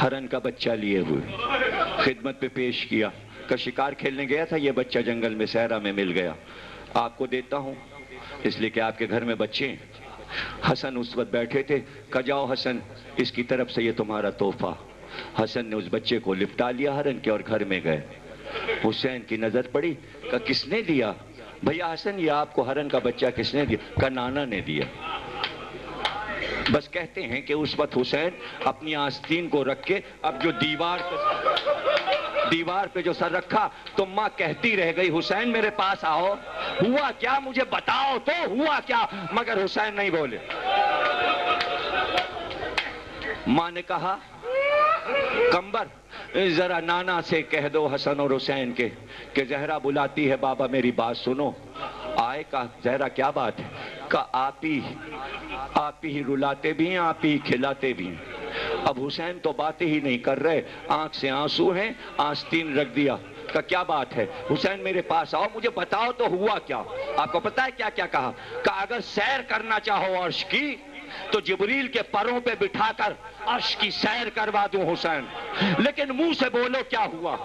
ہرن کا بچہ لیے ہوئے، خدمت پہ پیش کیا، کہ شکار کھیلنے گیا تھا، یہ بچہ جنگل میں صحرا میں مل گیا، آپ کو دیتا ہوں اس لیے کہ آپ کے گھر میں بچے ہیں۔ حسن اس وقت بیٹھے تھے، کہا جاؤ حسن اس کی طرف سے یہ تمہارا تحفہ۔ حسن نے اس بچے کو لپٹا لیا ہرن کے اور گھر میں گئے۔ حسین کی نظر پڑی، کہا کس نے دیا؟ بھیا حسن یہ آپ کو ہرن کا بچہ کس نے دیا؟ کہا نانا نے دیا۔ بس کہتے ہیں کہ اس وقت حسین اپنی آستین کو رکھ کے اب جو دیوار پہ جو سر رکھا تو ماں کہتی رہ گئی حسین میرے پاس آؤ، ہوا کیا مجھے بتاؤ تو ہوا کیا، مگر حسین نہیں بولے۔ ماں نے کہا کمبر ذرا نانا سے کہہ دو حسن اور حسین کے کہ زہرا بلاتی ہے بابا میری بات سنو۔ آئے، کہا زہرا کیا بات ہے؟ کہا آپ ہی رلاتے بھی ہیں، آپ ہی کھلاتے بھی ہیں۔ اب حسین تو باتیں ہی نہیں کر رہے، آنکھ سے آنسو ہیں، آستین رکھ دیا۔ کہا کیا بات ہے؟ حسین میرے پاس آؤ مجھے بتاؤ تو ہوا کیا۔ آپ کو پتا ہے کیا کیا کہا؟ کہا اگر سیر کرنا چاہو عرش کی تو جبریل کے پروں پہ بٹھا کر عرش کی سیر کروا دوں حسین، لیکن منہ سے بولو کیا ہوا۔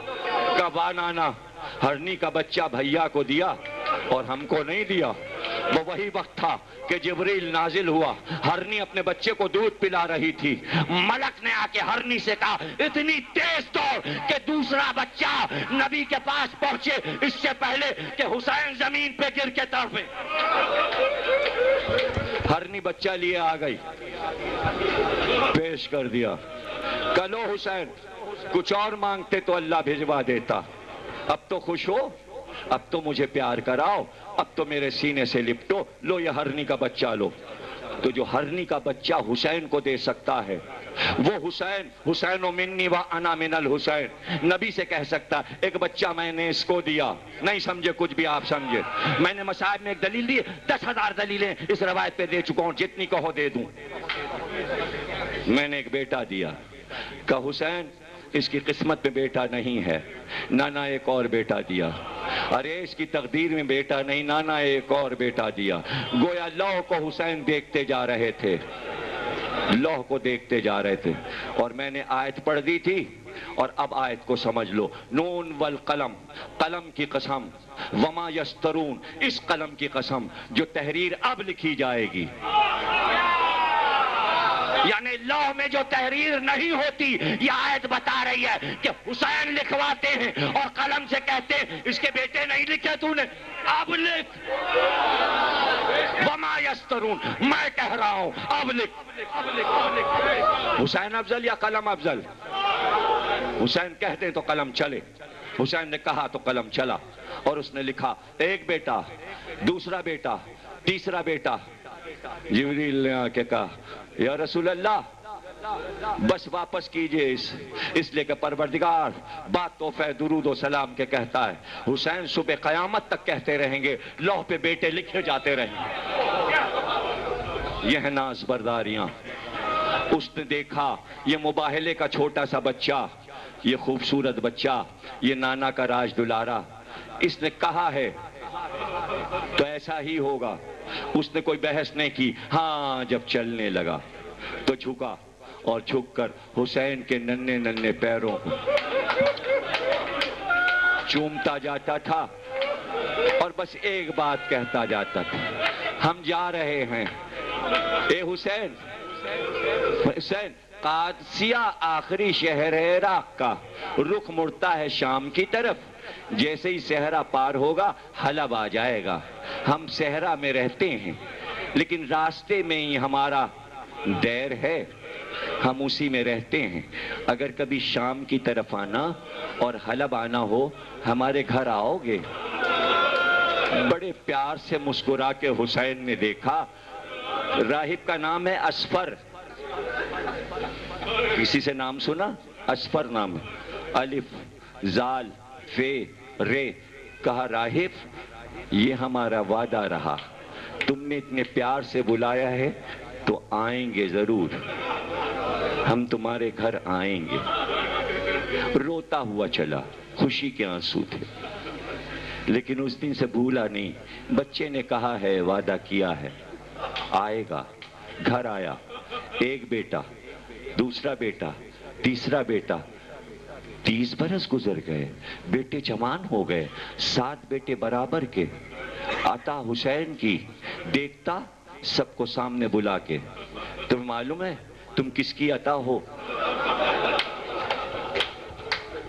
کہا واہ نانا، ہرنی کا بچہ بھیا کو دیا اور ہم کو نہیں دیا۔ وہ وہی وقت تھا کہ جبریل نازل ہوا، ہرنی اپنے بچے کو دودھ پلا رہی تھی، ملک نے آ کے ہرنی سے کہا اتنی تیز دوڑ کہ دوسرا بچہ نبی کے پاس پہنچے اس سے پہلے کہ حسین زمین پہ گر کے تڑپے۔ ہرنی بچہ لیے آ گئی، پیش کر دیا، کہ لو حسین کچھ اور مانگتے تو اللہ بھجوا دیتا، اب تو خوش ہو، اب تو مجھے پیار کراؤ، اب تو میرے سینے سے لپٹو، لو یہ ہرنی کا بچہ لو۔ تو جو ہرنی کا بچہ حسین کو دے سکتا ہے وہ حسین منی و انا من الحسین نبی سے کہہ سکتا ایک بچہ میں نے اس کو دیا، نہیں سمجھے کچھ بھی آپ سمجھے، میں نے مصائب میں ایک دلیل دی، 10,000 دلیلیں اس روایت پہ دے چکا ہوں، جتنی کہو دے دوں۔ میں نے ایک بیٹا دیا، کہ حسین اس کی قسمت میں بیٹا نہیں ہے، نانا ایک اور بیٹا دیا۔ ارے اس کی تقدیر میں بیٹا نہیں، نانا ایک اور بیٹا دیا۔ گویا لوح کو حسین دیکھتے جا رہے تھے، لوح کو دیکھتے جا رہے تھے، اور میں نے آیت پڑھ دی تھی، اور اب آیت کو سمجھ لو، نون والقلم، قلم کی قسم، وما یسترون، اس قلم کی قسم جو تحریر اب لکھی جائے گی، یعنی لوح میں جو تحریر نہیں ہوتی، یہ آیت بتا رہی ہے کہ حسین لکھواتے ہیں اور قلم سے کہتے ہیں اس کے بیٹے نہیں لکھے تو نے، اب لکھ، وما یسترون، میں کہہ رہا ہوں اب لکھ۔ حسین افضل یا قلم افضل؟ حسین کہہ دیں تو قلم چلے، حسین نے کہا تو قلم چلا، اور اس نے لکھا ایک بیٹا، دوسرا بیٹا، تیسرا بیٹا۔ جبریل نے آ کے کہا یا رسول اللہ بس واپس کیجئے اس لیے کہ پروردگار بات تحفہ درود و سلام کے کہتا ہے، حسین صبح قیامت تک کہتے رہیں گے، لوح پہ بیٹے لکھے جاتے رہیں گے۔ یہ ناز برداریاں۔ اس نے دیکھا یہ مباہلے کا چھوٹا سا بچہ، یہ خوبصورت بچہ، یہ نانا کا راج دلارا، اس نے کہا ہے تو ایسا ہی ہوگا۔ اس نے کوئی بحث نہیں کی، ہاں جب چلنے لگا تو جھکا، اور جھک کر حسین کے ننھے ننھے پیروں کو چومتا جاتا تھا، اور بس ایک بات کہتا جاتا تھا، ہم جا رہے ہیں اے حسین۔ حسین قادسیہ آخری شہر ہے عراق کا، رخ مڑتا ہے شام کی طرف، جیسے ہی صحرا پار ہوگا حلب آ جائے گا۔ ہم صحرا میں رہتے ہیں لیکن راستے میں ہی ہمارا دیر ہے، ہم اسی میں رہتے ہیں۔ اگر کبھی شام کی طرف آنا اور حلب آنا ہو ہمارے گھر آؤ گے؟ بڑے پیار سے مسکرا کے حسین نے دیکھا، راہب کا نام ہے اسفر، کسی سے نام سنا؟ اسفر نام ہے، الف زال فے رے۔ کہا راہب یہ ہمارا وعدہ رہا، تم نے اتنے پیار سے بلایا ہے تو آئیں گے ضرور، ہم تمہارے گھر آئیں گے۔ روتا ہوا چلا، خوشی کے آنسو تھے، لیکن اس دن سے بھولا نہیں۔ بچے نے کہا ہے، وعدہ کیا ہے، آئے گا۔ گھر آیا، ایک بیٹا، دوسرا بیٹا، تیسرا بیٹا۔ 30 برس گزر گئے، بیٹے جوان ہو گئے، 7 بیٹے برابر کے۔ عطا حسین کی دیکھتا سب کو سامنے بلا کے، تمہیں معلوم ہے تم کس کی عطا ہو؟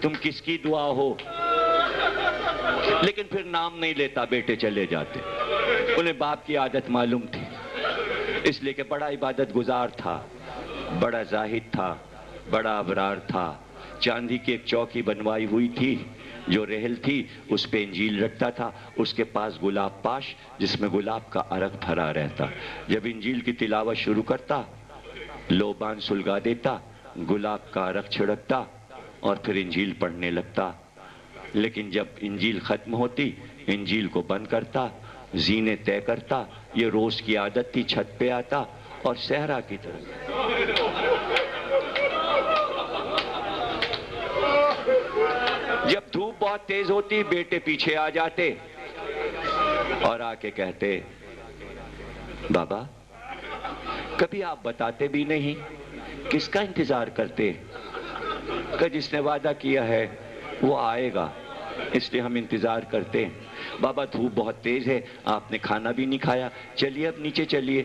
تم کس کی دعا ہو؟ لیکن پھر نام نہیں لیتا، بیٹے چلے جاتے۔ انہیں باپ کی عادت معلوم تھی، اس لیے کہ بڑا عبادت گزار تھا، بڑا زاہد تھا، بڑا ابرار تھا۔ چاندی کی ایک چوکی بنوائی ہوئی تھی، جو رحل تھی اس پہ انجیل رکھتا تھا، اس کے پاس گلاب پاش جس میں گلاب کا عرق بھرا رہتا۔ جب انجیل کی تلاوت شروع کرتا لوبان سلگا دیتا، گلاب کا عرق چھڑکتا اور پھر انجیل پڑھنے لگتا۔ لیکن جب انجیل ختم ہوتی انجیل کو بند کرتا، زینے طے کرتا۔ یہ روز کی عادت تھی، چھت پہ آتا اور صحرا کی طرف جب دھوپ بہت تیز ہوتی بیٹے پیچھے آ جاتے اور آ کے کہتے، بابا کبھی آپ بتاتے بھی نہیں، کس کا انتظار کرتے؟ کہ جس نے وعدہ کیا ہے وہ آئے گا، اس لیے ہم انتظار کرتے ہیں۔ بابا دھوپ بہت تیز ہے، آپ نے کھانا بھی نہیں کھایا، چلیے اب نیچے چلیے،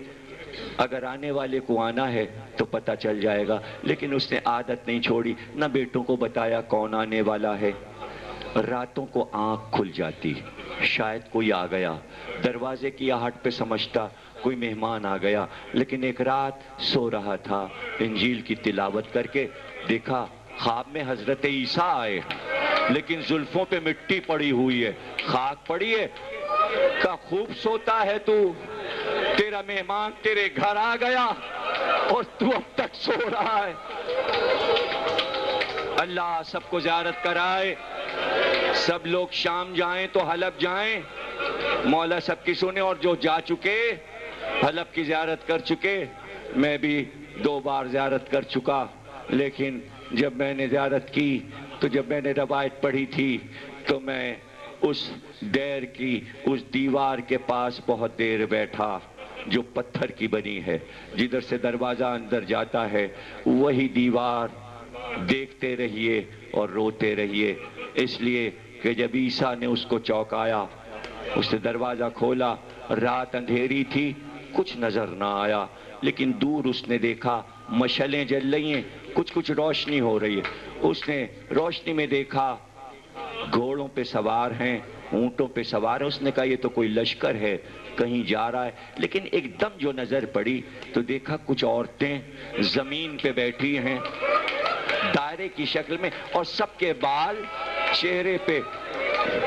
اگر آنے والے کو آنا ہے تو پتہ چل جائے گا۔ لیکن اس نے عادت نہیں چھوڑی، نہ بیٹوں کو بتایا کون آنے والا ہے۔ راتوں کو آنکھ کھل جاتی، شاید کوئی آ گیا، دروازے کی آہٹ پہ سمجھتا کوئی مہمان آ گیا۔ لیکن ایک رات سو رہا تھا، انجیل کی تلاوت کر کے دیکھا خواب میں حضرت عیسیٰ آئے، لیکن زلفوں پہ مٹی پڑی ہوئی ہے، خاک پڑی ہے۔ کہ خوب سوتا ہے تو، تیرا مہمان تیرے گھر آ گیا اور تو اب تک سو رہا ہے۔ اللہ سب کو زیارت کرائے، سب لوگ شام جائیں تو حلب جائیں، مولا سب کی سنے۔ اور جو جا چکے حلب کی زیارت کر چکے، میں بھی 2 بار زیارت کر چکا، لیکن جب میں نے زیارت کی تو جب میں نے روایت پڑھی تھی تو میں اس دیر کی اس دیوار کے پاس بہت دیر بیٹھا جو پتھر کی بنی ہے، جدھر سے دروازہ اندر جاتا ہے وہی دیوار دیکھتے رہیے اور روتے رہیے، اس لیے کہ جب عیسیٰ نے اس کو چونکایا، اس نے دروازہ کھولا، رات اندھیری تھی، کچھ نظر نہ آیا، لیکن دور اس نے دیکھا مشعلیں جل رہی ہیں، کچھ کچھ روشنی ہو رہی ہے۔ اس نے روشنی میں دیکھا گھوڑوں پہ سوار ہیں، اونٹوں پہ سوار ہیں۔ اس نے کہا یہ تو کوئی لشکر ہے، کہیں جا رہا ہے۔ لیکن ایک دم جو نظر پڑی تو دیکھا کچھ عورتیں زمین پہ بیٹھی ہیں دائرے کی شکل میں، اور سب کے بال چہرے پہ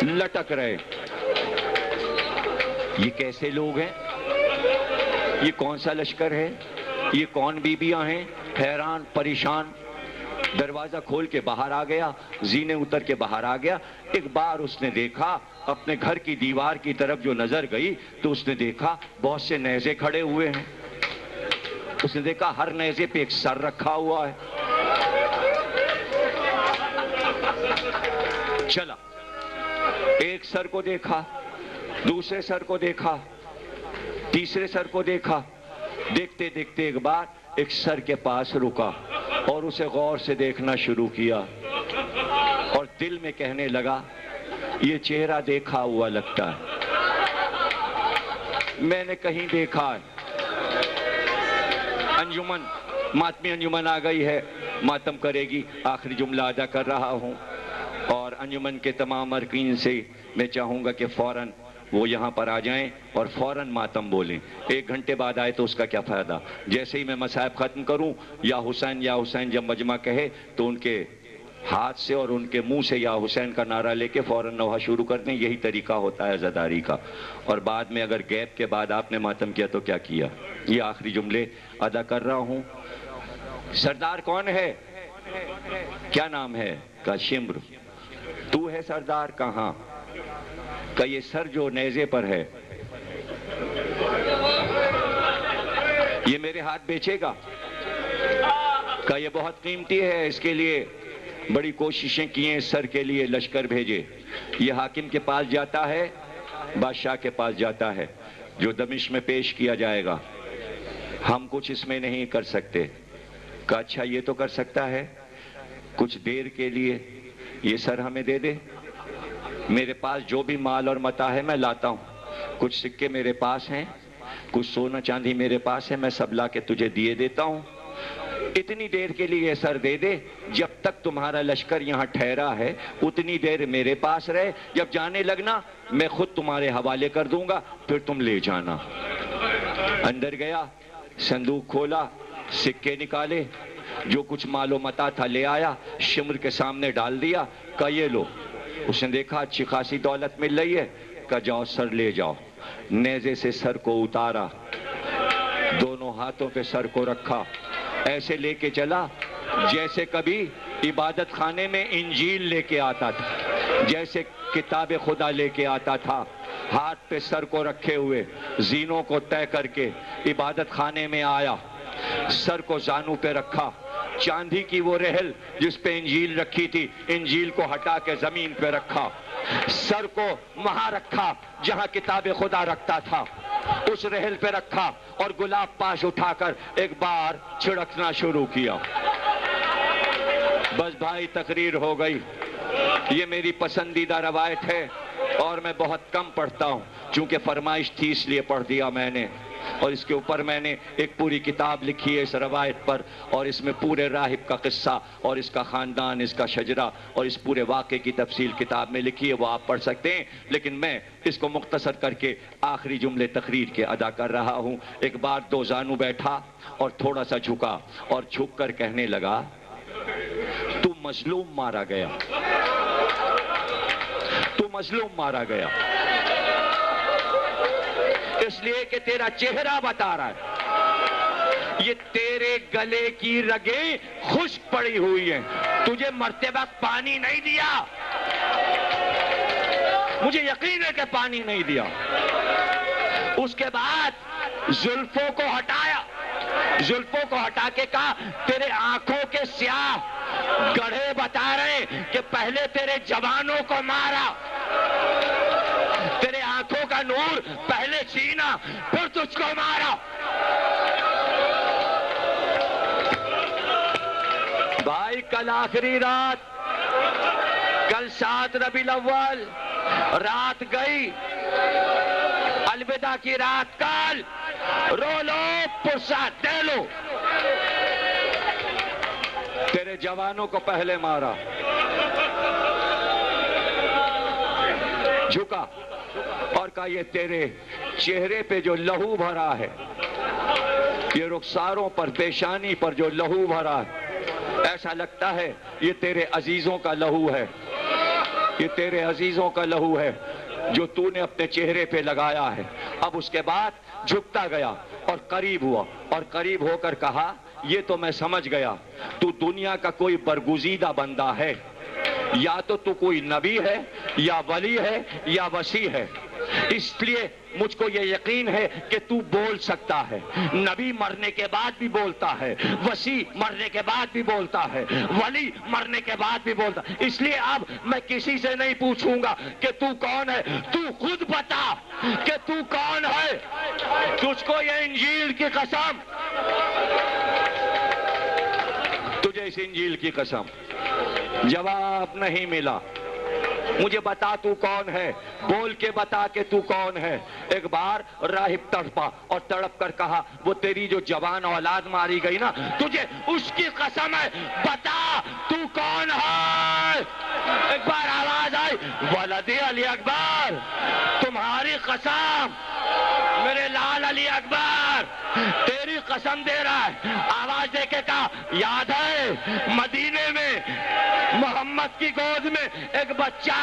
لٹک رہے۔ یہ کیسے لوگ ہیں؟ یہ کون سا لشکر ہے؟ یہ کون بیبیاں ہیں؟ حیران پریشان دروازہ کھول کے باہر آ گیا، زینے اتر کے باہر آ گیا۔ ایک بار اس نے دیکھا اپنے گھر کی دیوار کی طرف جو نظر گئی تو اس نے دیکھا بہت سے نیزے کھڑے ہوئے ہیں۔ اس نے دیکھا ہر نیزے پہ ایک سر رکھا ہوا ہے۔ چلا، ایک سر کو دیکھا، دوسرے سر کو دیکھا، تیسرے سر کو دیکھا۔ دیکھتے دیکھتے ایک بار ایک سر کے پاس رکا اور اسے غور سے دیکھنا شروع کیا، اور دل میں کہنے لگا یہ چہرہ دیکھا ہوا لگتا ہے، میں نے کہیں دیکھا ہے۔ انجمن، ماتمی انجمن آ گئی ہے، ماتم کرے گی، آخری جملہ ادا کر رہا ہوں، اور انجمن کے تمام ارکین سے میں چاہوں گا کہ فوراً وہ یہاں پر آ جائیں اور فوراً ماتم بولیں۔ 1 گھنٹے بعد آئے تو اس کا کیا فائدہ؟ جیسے ہی میں مصائب ختم کروں یا حسین جب مجمع کہے تو ان کے ہاتھ سے اور ان کے منہ سے یا حسین کا نعرہ لے کے فوراً نوحہ شروع کر دیں۔ یہی طریقہ ہوتا ہے عزاداری کا۔ اور بعد میں اگر گیپ کے بعد آپ نے ماتم کیا تو کیا کیا؟ یہ آخری جملے ادا کر رہا ہوں۔ سردار کون ہے؟ کیا نام ہے؟ کا شمر۔ تو ہے سردار؟ کہاں؟ کہ یہ سر جو نیزے پر ہے یہ میرے ہاتھ بیچے گا؟ کہ یہ بہت قیمتی ہے، اس کے لیے بڑی کوششیں کی ہیں، اس سر کے لیے لشکر بھیجے۔ یہ حاکم کے پاس جاتا ہے، بادشاہ کے پاس جاتا ہے، جو دمشق میں پیش کیا جائے گا، ہم کچھ اس میں نہیں کر سکتے۔ کہ اچھا یہ تو کر سکتا ہے، کچھ دیر کے لیے یہ سر ہمیں دے دے، میرے پاس جو بھی مال اور متاع ہے میں لاتا ہوں، کچھ سکے میرے پاس ہیں، کچھ سونا چاندی میرے پاس ہے، میں سب لا کے تجھے دیے دیتا ہوں، اتنی دیر کے لیے یہ سر دے دے، جب تک تمہارا لشکر یہاں ٹھہرا ہے اتنی دیر میرے پاس رہے، جب جانے لگنا میں خود تمہارے حوالے کر دوں گا، پھر تم لے جانا۔ اندر گیا، صندوق کھولا، سکے نکالے، جو کچھ مال و متاع تھا لے آیا، شمر کے سامنے ڈال دیا۔ کہ یہ لو۔ اس نے دیکھا اچھی خاصی دولت مل رہی ہے، کہ جاؤ سر لے جاؤ۔ نیزے سے سر کو اتارا، دونوں ہاتھوں پہ سر کو رکھا، ایسے لے کے چلا جیسے کبھی عبادت خانے میں انجیل لے کے آتا تھا، جیسے کتاب خدا لے کے آتا تھا، ہاتھ پہ سر کو رکھے ہوئے، زینوں کو طے کر کے عبادت خانے میں آیا، سر کو زانو پہ رکھا، چاندی کی وہ رحل جس پہ انجیل رکھی تھی، انجیل کو ہٹا کے زمین پہ رکھا، سر کو وہاں رکھا جہاں کتاب خدا رکھتا تھا، اس رحل پہ رکھا، اور گلاب پاش اٹھا کر ایک بار چھڑکنا شروع کیا۔ بس بھائی تقریر ہو گئی۔ یہ میری پسندیدہ روایت ہے اور میں بہت کم پڑھتا ہوں، چونکہ فرمائش تھی اس لیے پڑھ دیا میں نے، اور اس کے اوپر میں نے ایک پوری کتاب لکھی ہے اس روایت پر، اور اس میں پورے راہب کا قصہ اور اس کا خاندان، اس کا شجرہ اور اس پورے واقعے کی تفصیل کتاب میں لکھی ہے، وہ آپ پڑھ سکتے ہیں، لیکن میں اس کو مختصر کر کے آخری جملے تقریر کے ادا کر رہا ہوں۔ ایک بار دو زانو بیٹھا اور تھوڑا سا جھکا اور جھک کر کہنے لگا، تو مظلوم مارا گیا، تو مظلوم مارا گیا، اس لیے کہ تیرا چہرہ بتا رہا ہے، یہ تیرے گلے کی رگیں خشک پڑی ہوئی ہیں، تجھے مرتے وقت پانی نہیں دیا، مجھے یقین ہے کہ پانی نہیں دیا۔ اس کے بعد زلفوں کو ہٹایا، زلفوں کو ہٹا کے کہا، تیرے آنکھوں کے سیاہ گڑھے بتا رہے کہ پہلے تیرے جوانوں کو مارا، تیرے آنکھوں کا نور پہلے چھینا پھر تجھ کو مارا۔ بھائی کل آخری رات، کل 7 ربیع الاول رات گئی، الوداع کی رات کل رو لو فرصت دے لو. تیرے جوانوں کو پہلے مارا, جھکا اور کہا یہ تیرے چہرے پہ جو لہو بھرا ہے, یہ رخساروں پر پیشانی پر جو لہو بھرا ہے, ایسا لگتا ہے یہ تیرے عزیزوں کا لہو ہے, یہ تیرے عزیزوں کا لہو ہے جو تو نے اپنے چہرے پہ لگایا ہے. اب اس کے بعد جھکتا گیا اور قریب ہوا, اور قریب ہو کر کہا یہ تو میں سمجھ گیا تو دنیا کا کوئی برگزیدہ بندہ ہے, یا تو کوئی نبی ہے یا ولی ہے یا وسیع ہے, اس لیے مجھ کو یہ یقین ہے کہ تو بول سکتا ہے. نبی مرنے کے بعد بھی بولتا ہے, وسیع مرنے کے بعد بھی بولتا ہے, ولی مرنے کے بعد بھی بولتا ہے. اس لیے اب میں کسی سے نہیں پوچھوں گا کہ تو کون ہے, تو خود بتا کہ تو کون ہے. تجھ کو یہ انجیل کی قسم, تجھے اس انجیل کی قسم جواب نہیں ملا. مجھے بتا تو کون ہے, بول کے بتا کہ تو کون ہے. ایک بار راہب تڑپا اور تڑپ کر کہا وہ تیری جو جوان اولاد ماری گئی نا, تجھے اس کی قسم ہے, بتا تو کون ہے. ایک بار آواز آئی ولد علی اکبر, تمہاری قسم میرے لال علی اکبر, تیری قسم دے رہا ہے. آواز دے کے کہا یاد ہے مدینے میں محمد کی گود میں ایک بچہ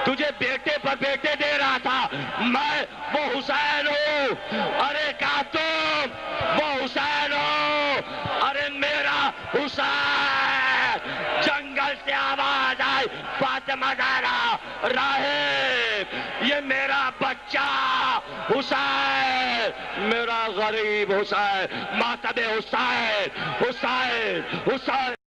تجھے بیٹے پر بیٹے دے رہا تھا, میں وہ حسین ہوں. ارے کہا تم وہ حسین ہو, ارے میرا حسین. جنگل سے آواز آئی فاطمہ زہرا راہب, یہ میرا بچہ حسین, میرا غریب حسین, ماتم حسین, حسین, حسین.